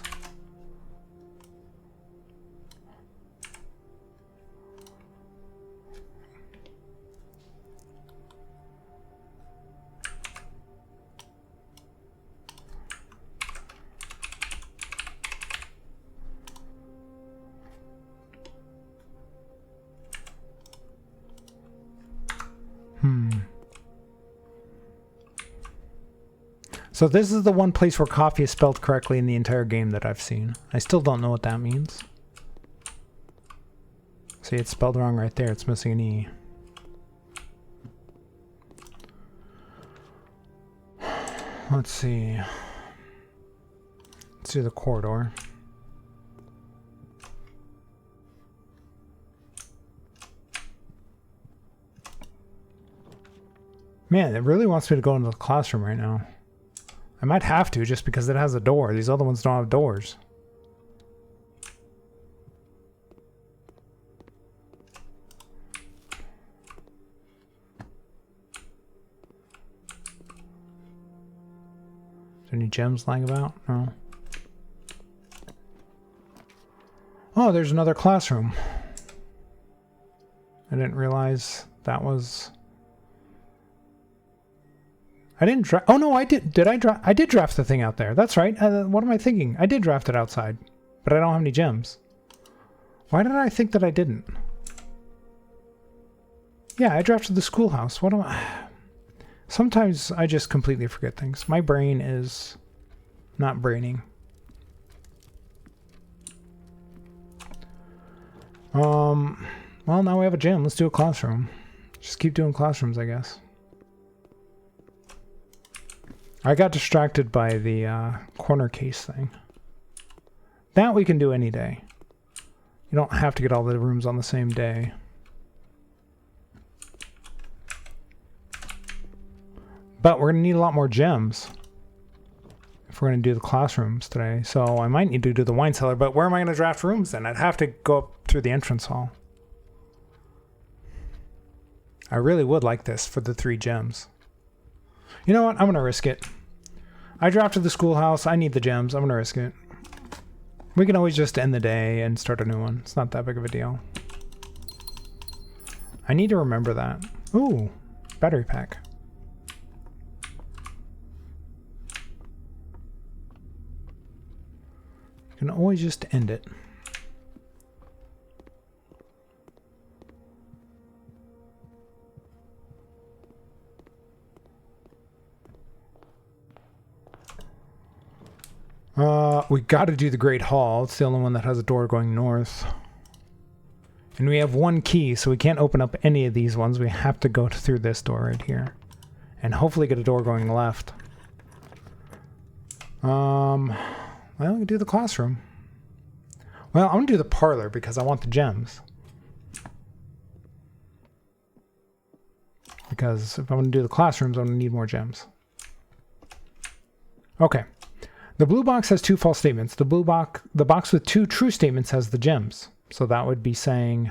So this is the one place where coffee is spelled correctly in the entire game that I've seen. I still don't know what that means. See, it's spelled wrong right there. It's missing an E. Let's see. Let's do the corridor. Man, it really wants me to go into the classroom right now. I might have to just because it has a door. These other ones don't have doors. Is there any gems lying about? No. Oh, there's another classroom. I didn't realize that was... I didn't draft. Oh no, I did. Did I draft? I did draft the thing out there. That's right. What am I thinking? I did draft it outside, but I don't have any gems. Why did I think that I didn't? Yeah, I drafted the schoolhouse. What am I? Sometimes I just completely forget things. My brain is not braining. Well, now we have a gym. Let's do a classroom. Just keep doing classrooms, I guess. I got distracted by the corner case thing. That we can do any day. You don't have to get all the rooms on the same day. But we're going to need a lot more gems if we're going to do the classrooms today. So I might need to do the wine cellar, but where am I going to draft rooms then? I'd have to go up through the entrance hall. I really would like this for the 3 gems. You know what? I'm going to risk it. I drafted the schoolhouse. I need the gems. I'm going to risk it. We can always just end the day and start a new one. It's not that big of a deal. I need to remember that. Ooh, battery pack. You can always just end it. We got to do the Great Hall. It's the only one that has a door going north. And we have 1 key, so we can't open up any of these ones. We have to go through this door right here. And hopefully get a door going left. Well, we can do the classroom. Well, I'm going to do the parlor because I want the gems. Because if I'm going to do the classrooms, I'm going to need more gems. Okay. The blue box has 2 false statements. The box with 2 true statements has the gems. So that would be saying,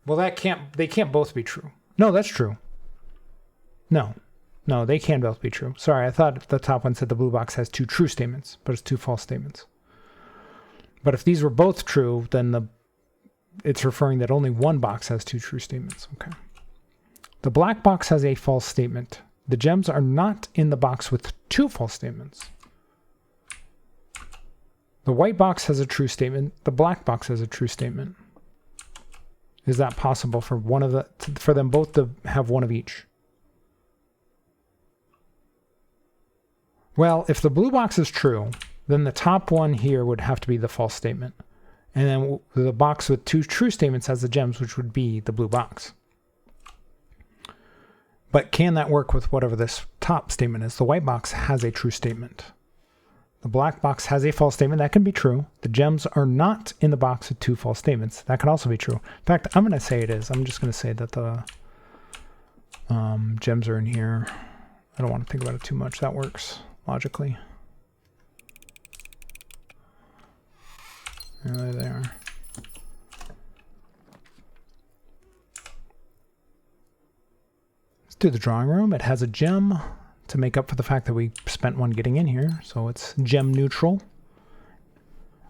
well, they can't both be true. No, that's true. No, they can both be true. Sorry, I thought the top one said the blue box has 2 true statements, but it's 2 false statements. But if these were both true, then it's referring that only one box has 2 true statements. Okay. The black box has a false statement. The gems are not in the box with 2 false statements. The white box has a true statement. The black box has a true statement. Is that possible for for them both to have one of each? Well, if the blue box is true, then the top one here would have to be the false statement. And then the box with 2 true statements has the gems, which would be the blue box. But can that work with whatever this top statement is? The white box has a true statement. The black box has a false statement. That can be true. The gems are not in the box with 2 false statements. That can also be true. In fact, I'm going to say it is. I'm just going to say that the gems are in here. I don't want to think about it too much. That works logically. There they are. Let's do the drawing room. It has a gem to make up for the fact that we spent one getting in here, so it's gem neutral.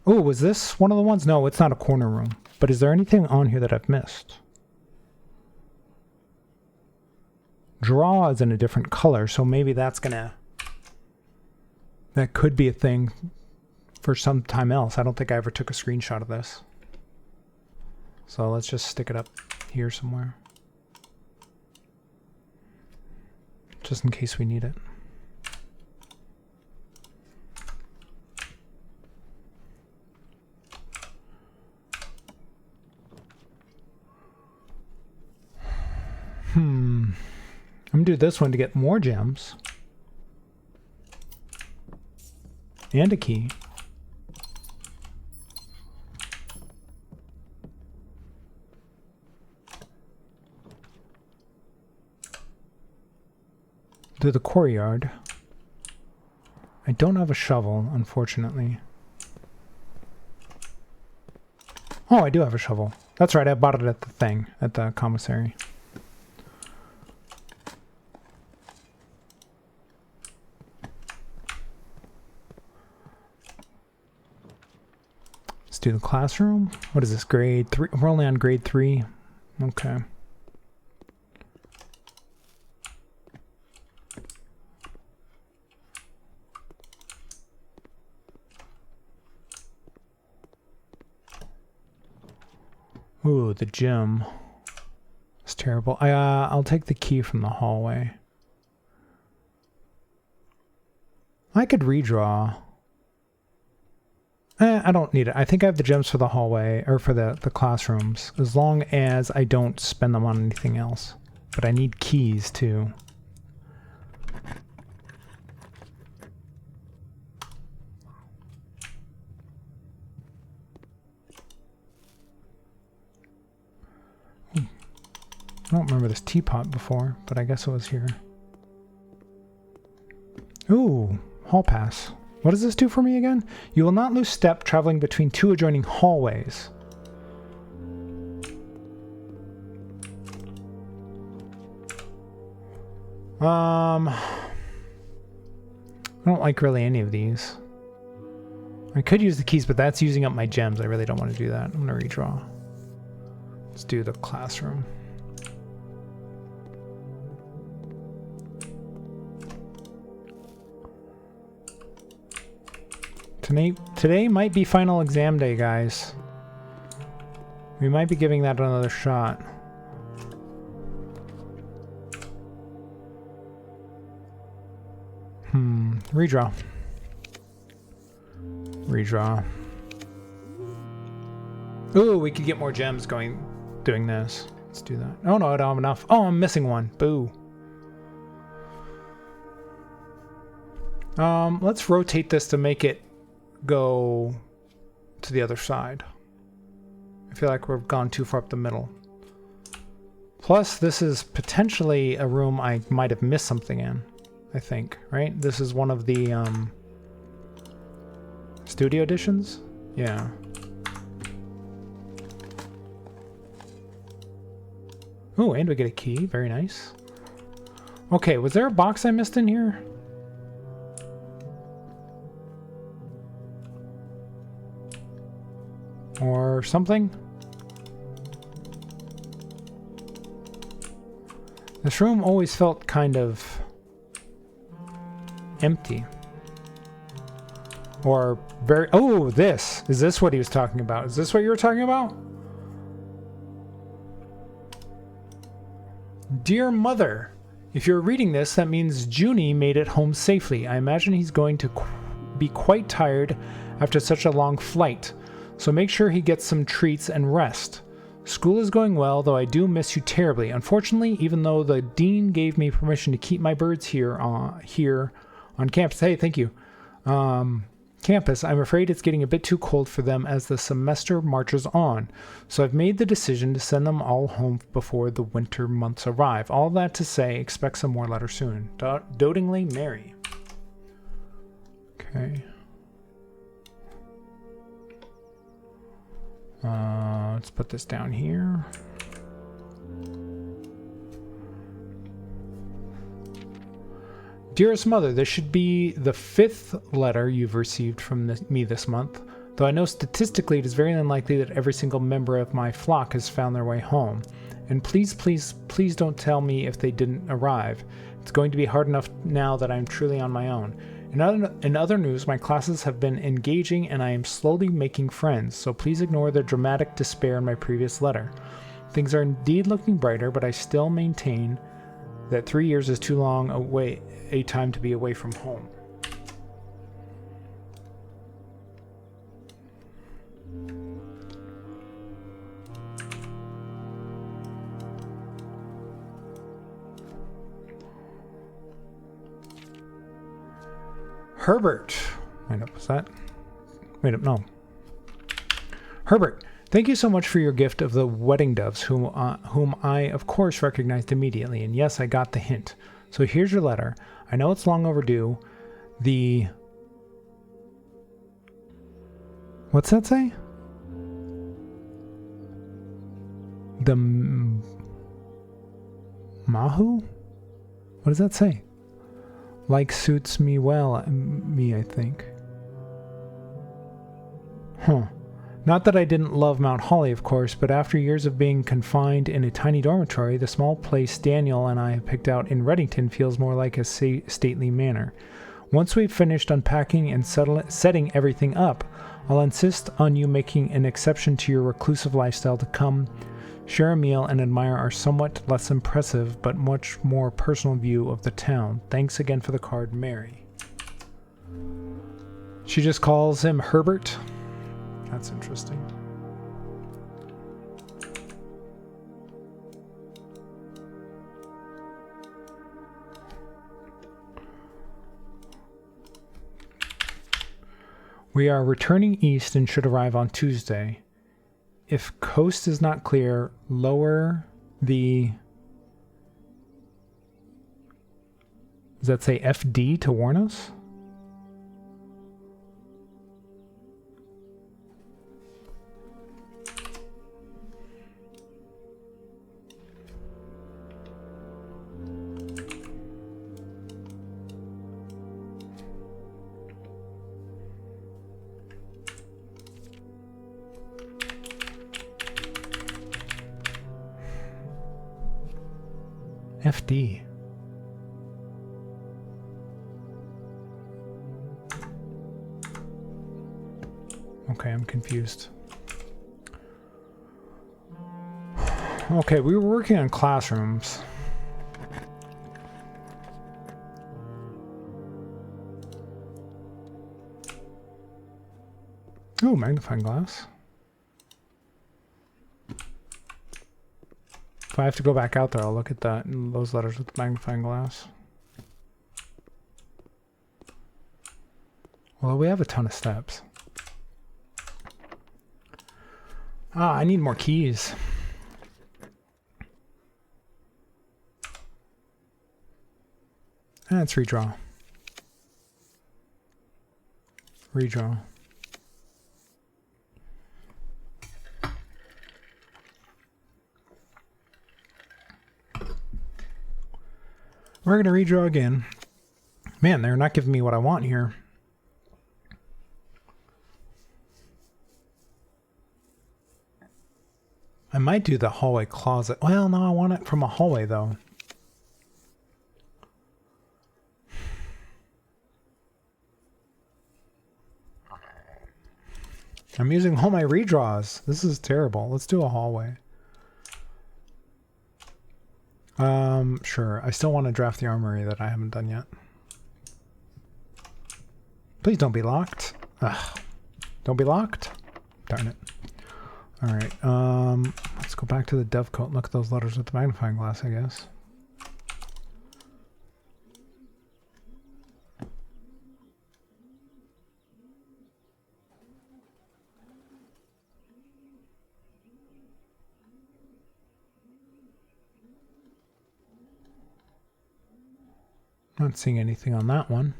Oh, was this one of the ones? No, it's not a corner room. But is there anything on here that I've missed? Draw is in a different color, so maybe that could be a thing for some time else. I don't think I ever took a screenshot of this. So let's just stick it up here somewhere. Just in case we need it. I'm gonna do this one to get more gems. And a key. Do the courtyard. I don't have a shovel, unfortunately. Oh, I do have a shovel. That's right, I bought it at the thing, at the commissary. Let's do the classroom. What is this, grade 3? We're only on grade 3. Okay. Ooh, the gym. It's terrible. I'll take the key from the hallway. I could redraw. I don't need it. I think I have the gems for the hallway, or for the classrooms, as long as I don't spend them on anything else. But I need keys too. I don't remember this teapot before, but I guess it was here. Ooh, hall pass. What does this do for me again? You will not lose step traveling between two adjoining hallways. I don't like really any of these. I could use the keys, but that's using up my gems. I really don't want to do that. I'm going to redraw. Let's do the classroom. Today might be final exam day, guys. We might be giving that another shot. Redraw. Redraw. Ooh, we could get more gems doing this. Let's do that. Oh no, I don't have enough. Oh, I'm missing one. Boo. Let's rotate this to make it go to the other side. I feel like we've gone too far up the middle. Plus, this is potentially a room I might have missed something in, I think, right? This is one of the studio editions? Yeah. Oh, and we get a key. Very nice. Okay, was there a box I missed in here? Or something? This room always felt kind of empty. Or very... Oh, this! Is this what he was talking about? Is this what you were talking about? Dear Mother, if you're reading this, that means Junie made it home safely. I imagine he's going to be quite tired after such a long flight. So make sure he gets some treats and rest. School is going well, though I do miss you terribly. Unfortunately, even though the dean gave me permission to keep my birds here on campus. Hey, thank you. Campus, I'm afraid it's getting a bit too cold for them as the semester marches on. So I've made the decision to send them all home before the winter months arrive. All that to say, expect some more letters soon. Dotingly, Mary. Okay. Let's put this down here. Dearest Mother, this should be the 5th letter you've received from me this month, though I know statistically it is very unlikely that every single member of my flock has found their way home. And please, please, please don't tell me if they didn't arrive. It's going to be hard enough now that I'm truly on my own. In other news, my classes have been engaging and I am slowly making friends, so please ignore the dramatic despair in my previous letter. Things are indeed looking brighter, but I still maintain that 3 years is too long a time to be away from home. Herbert. Wait up, was that? Wait up, no. Herbert, thank you so much for your gift of the wedding doves, whom I, of course, recognized immediately. And yes, I got the hint. So here's your letter. I know it's long overdue. What's that say? The Mahu? What does that say? Like suits me well, I think. Huh. Not that I didn't love Mount Holly, of course, but after years of being confined in a tiny dormitory, the small place Daniel and I have picked out in Reddington feels more like a stately manor. Once we've finished unpacking and setting everything up, I'll insist on you making an exception to your reclusive lifestyle to come share a meal and admire our somewhat less impressive but much more personal view of the town. Thanks again for the card, Mary. She just calls him Herbert. That's interesting. We are returning east and should arrive on Tuesday. If coast is not clear, lower the... Does that say FD to warn us? FD. Okay, I'm confused. Okay, we were working on classrooms. Oh, magnifying glass. If I have to go back out there, I'll look at that and those letters with the magnifying glass. Well, we have a ton of steps. Ah, I need more keys. Let's redraw. Redraw. We're going to redraw again. Man, they're not giving me what I want here. I might do the hallway closet. Well, no, I want it from a hallway, though. I'm using all my redraws. This is terrible. Let's do a hallway. Sure. I still want to draft the armory that I haven't done yet. Please don't be locked. Ugh. Don't be locked. Darn it. All right. Let's go back to the Dovecote and look at those letters with the magnifying glass, I guess. Not seeing anything on that one.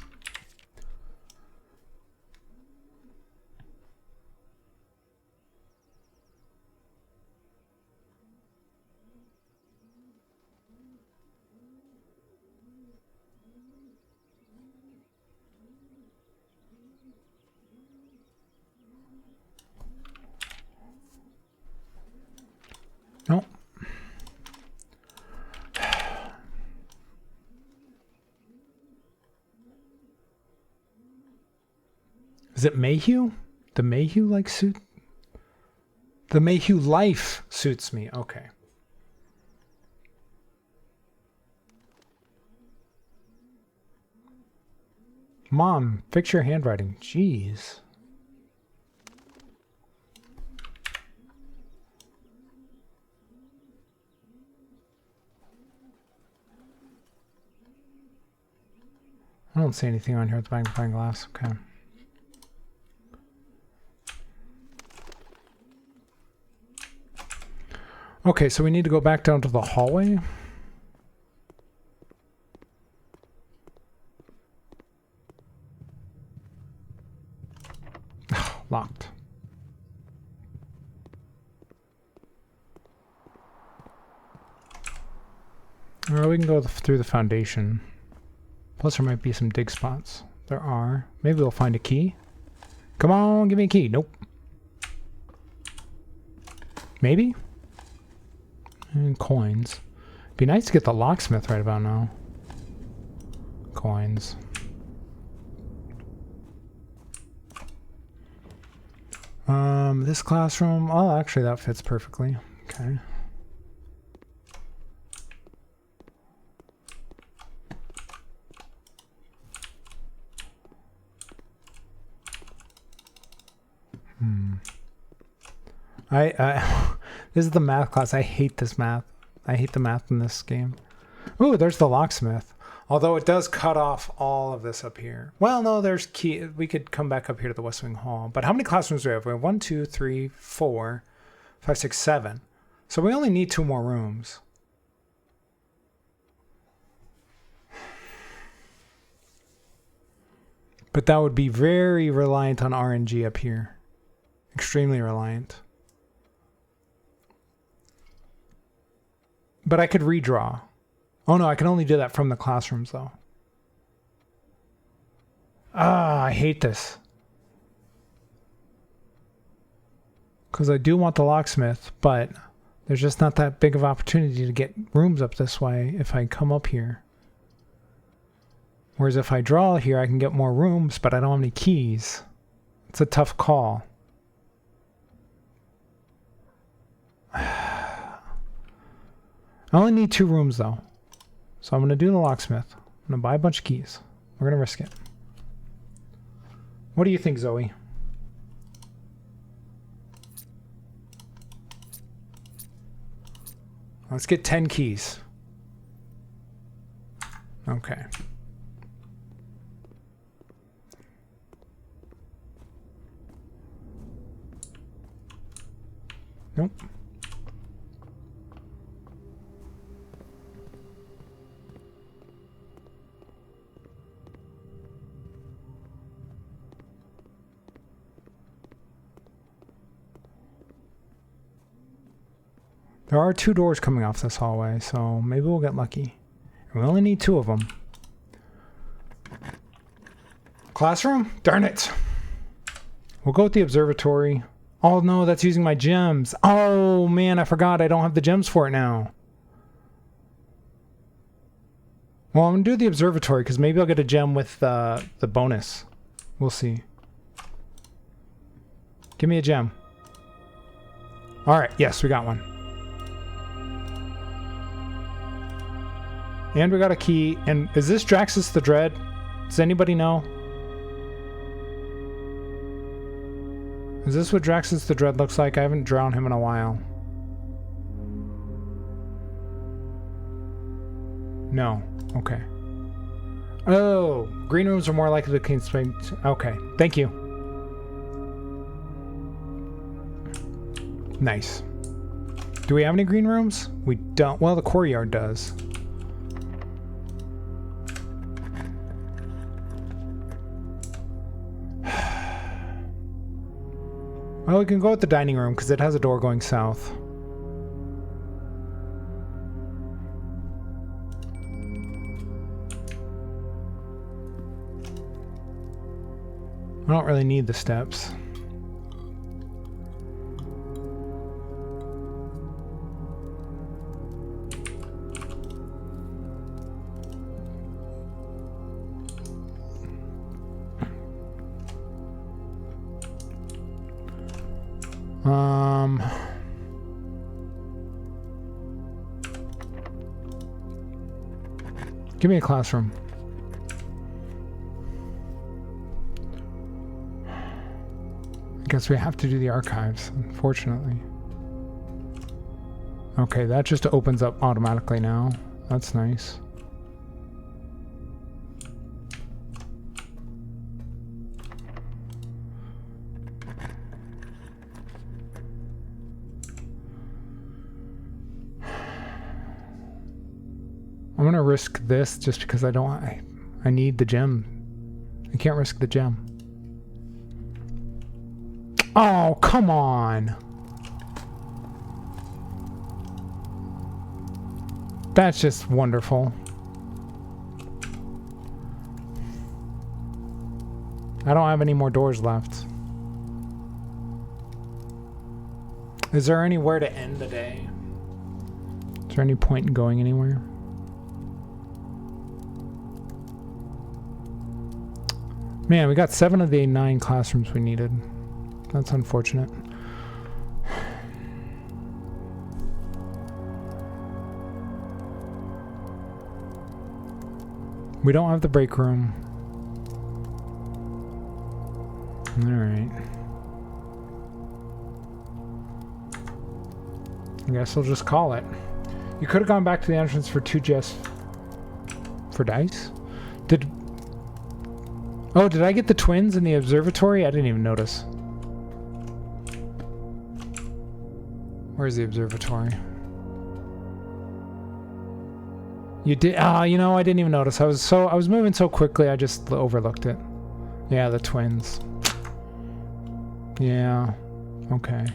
Nope. Is it Mayhew? The Mayhew like suit? The Mayhew life suits me. Okay. Mom, fix your handwriting. Jeez. I don't see anything on here with the magnifying glass. Okay. Okay, so we need to go back down to the hallway. Locked. Or we can go through the foundation. Plus there might be some dig spots. There are. Maybe we'll find a key. Come on, give me a key. Nope. Maybe? And coins. Be nice to get the locksmith right about now. Coins. This classroom, oh, actually that fits perfectly. Okay. This is the math class. I hate this math. I hate the math in this game. Ooh, there's the locksmith. Although it does cut off all of this up here. Well, no, there's key. We could come back up here to the West Wing Hall. But how many classrooms do we have? We have 1, 2, 3, 4, 5, 6, 7. So we only need 2 more rooms. But that would be very reliant on RNG up here. Extremely reliant. But I could redraw. Oh no, I can only do that from the classrooms though. Ah, I hate this. Because I do want the locksmith, but there's just not that big of opportunity to get rooms up this way if I come up here. Whereas if I draw here, I can get more rooms, but I don't have any keys. It's a tough call. I only need 2 rooms though. So I'm going to do the locksmith. I'm going to buy a bunch of keys. We're going to risk it. What do you think, Zoe? Let's get 10 keys. Okay. Nope. There are 2 doors coming off this hallway, so maybe we'll get lucky. We only need 2 of them. Classroom? Darn it! We'll go with the observatory. Oh no, that's using my gems. Oh man, I forgot I don't have the gems for it now. Well, I'm going to do the observatory because maybe I'll get a gem with the bonus. We'll see. Give me a gem. Alright, yes, we got one. And we got a key. And is this Draxus the Dread? Does anybody know? Is this what Draxus the Dread looks like? I haven't drawn him in a while. No. Okay. Oh, green rooms are more likely to clean space. Okay, thank you. Nice. Do we have any green rooms? We don't. Well, the courtyard does. Well, we can go with the dining room because it has a door going south. I don't really need the steps. Give me a classroom. I guess we have to do the archives, unfortunately. Okay, that just opens up automatically now. That's nice. I'm gonna risk this just because I don't. I need the gem. I can't risk the gem. Oh, come on. That's just wonderful. I don't have any more doors left. Is there anywhere to end the day? Is there any point in going anywhere? Man, we got 7 of the 9 classrooms we needed. That's unfortunate. We don't have the break room. Alright. I guess we'll just call it. You could have gone back to the entrance for 2 chests. For dice? Oh, did I get the twins in the observatory? I didn't even notice. Where's the observatory? You did. Ah, you know, I didn't even notice. I was moving so quickly, I just overlooked it. Yeah, the twins. Yeah. Okay.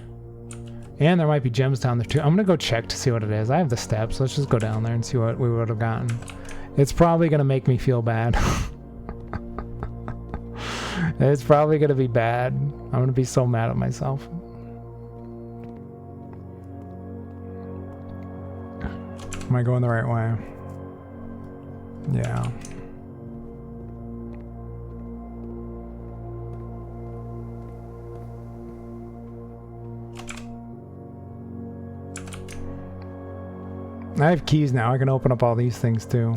And there might be gems down there too. I'm gonna go check to see what it is. I have the steps. Let's just go down there and see what we would have gotten. It's probably gonna make me feel bad. It's probably gonna be bad. I'm gonna be so mad at myself. Am I going the right way? Yeah. I have keys now. I can open up all these things too.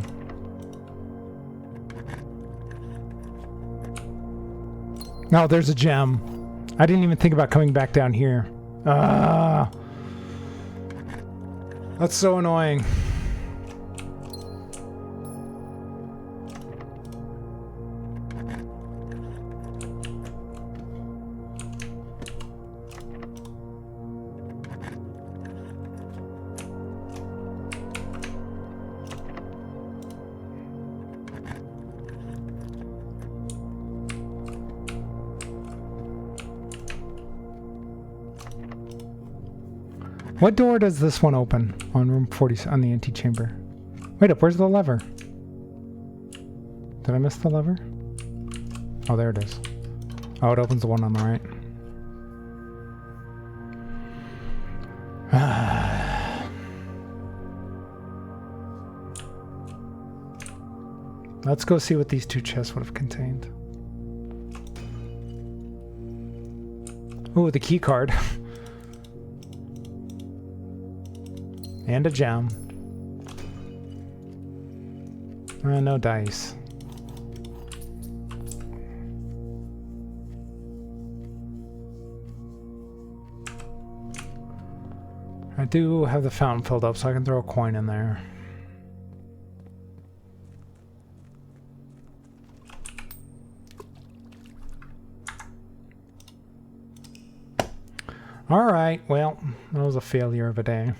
No, there's a gem. I didn't even think about coming back down here. Ah, that's so annoying. What door does this one open on room 40 on the antechamber? Wait up, where's the lever? Did I miss the lever? Oh, there it is. Oh, it opens the one on the right. Let's go see what these 2 chests would have contained. Ooh, the key card. And a gem. No dice. I do have the fountain filled up, so I can throw a coin in there. Alright, well, that was a failure of a day.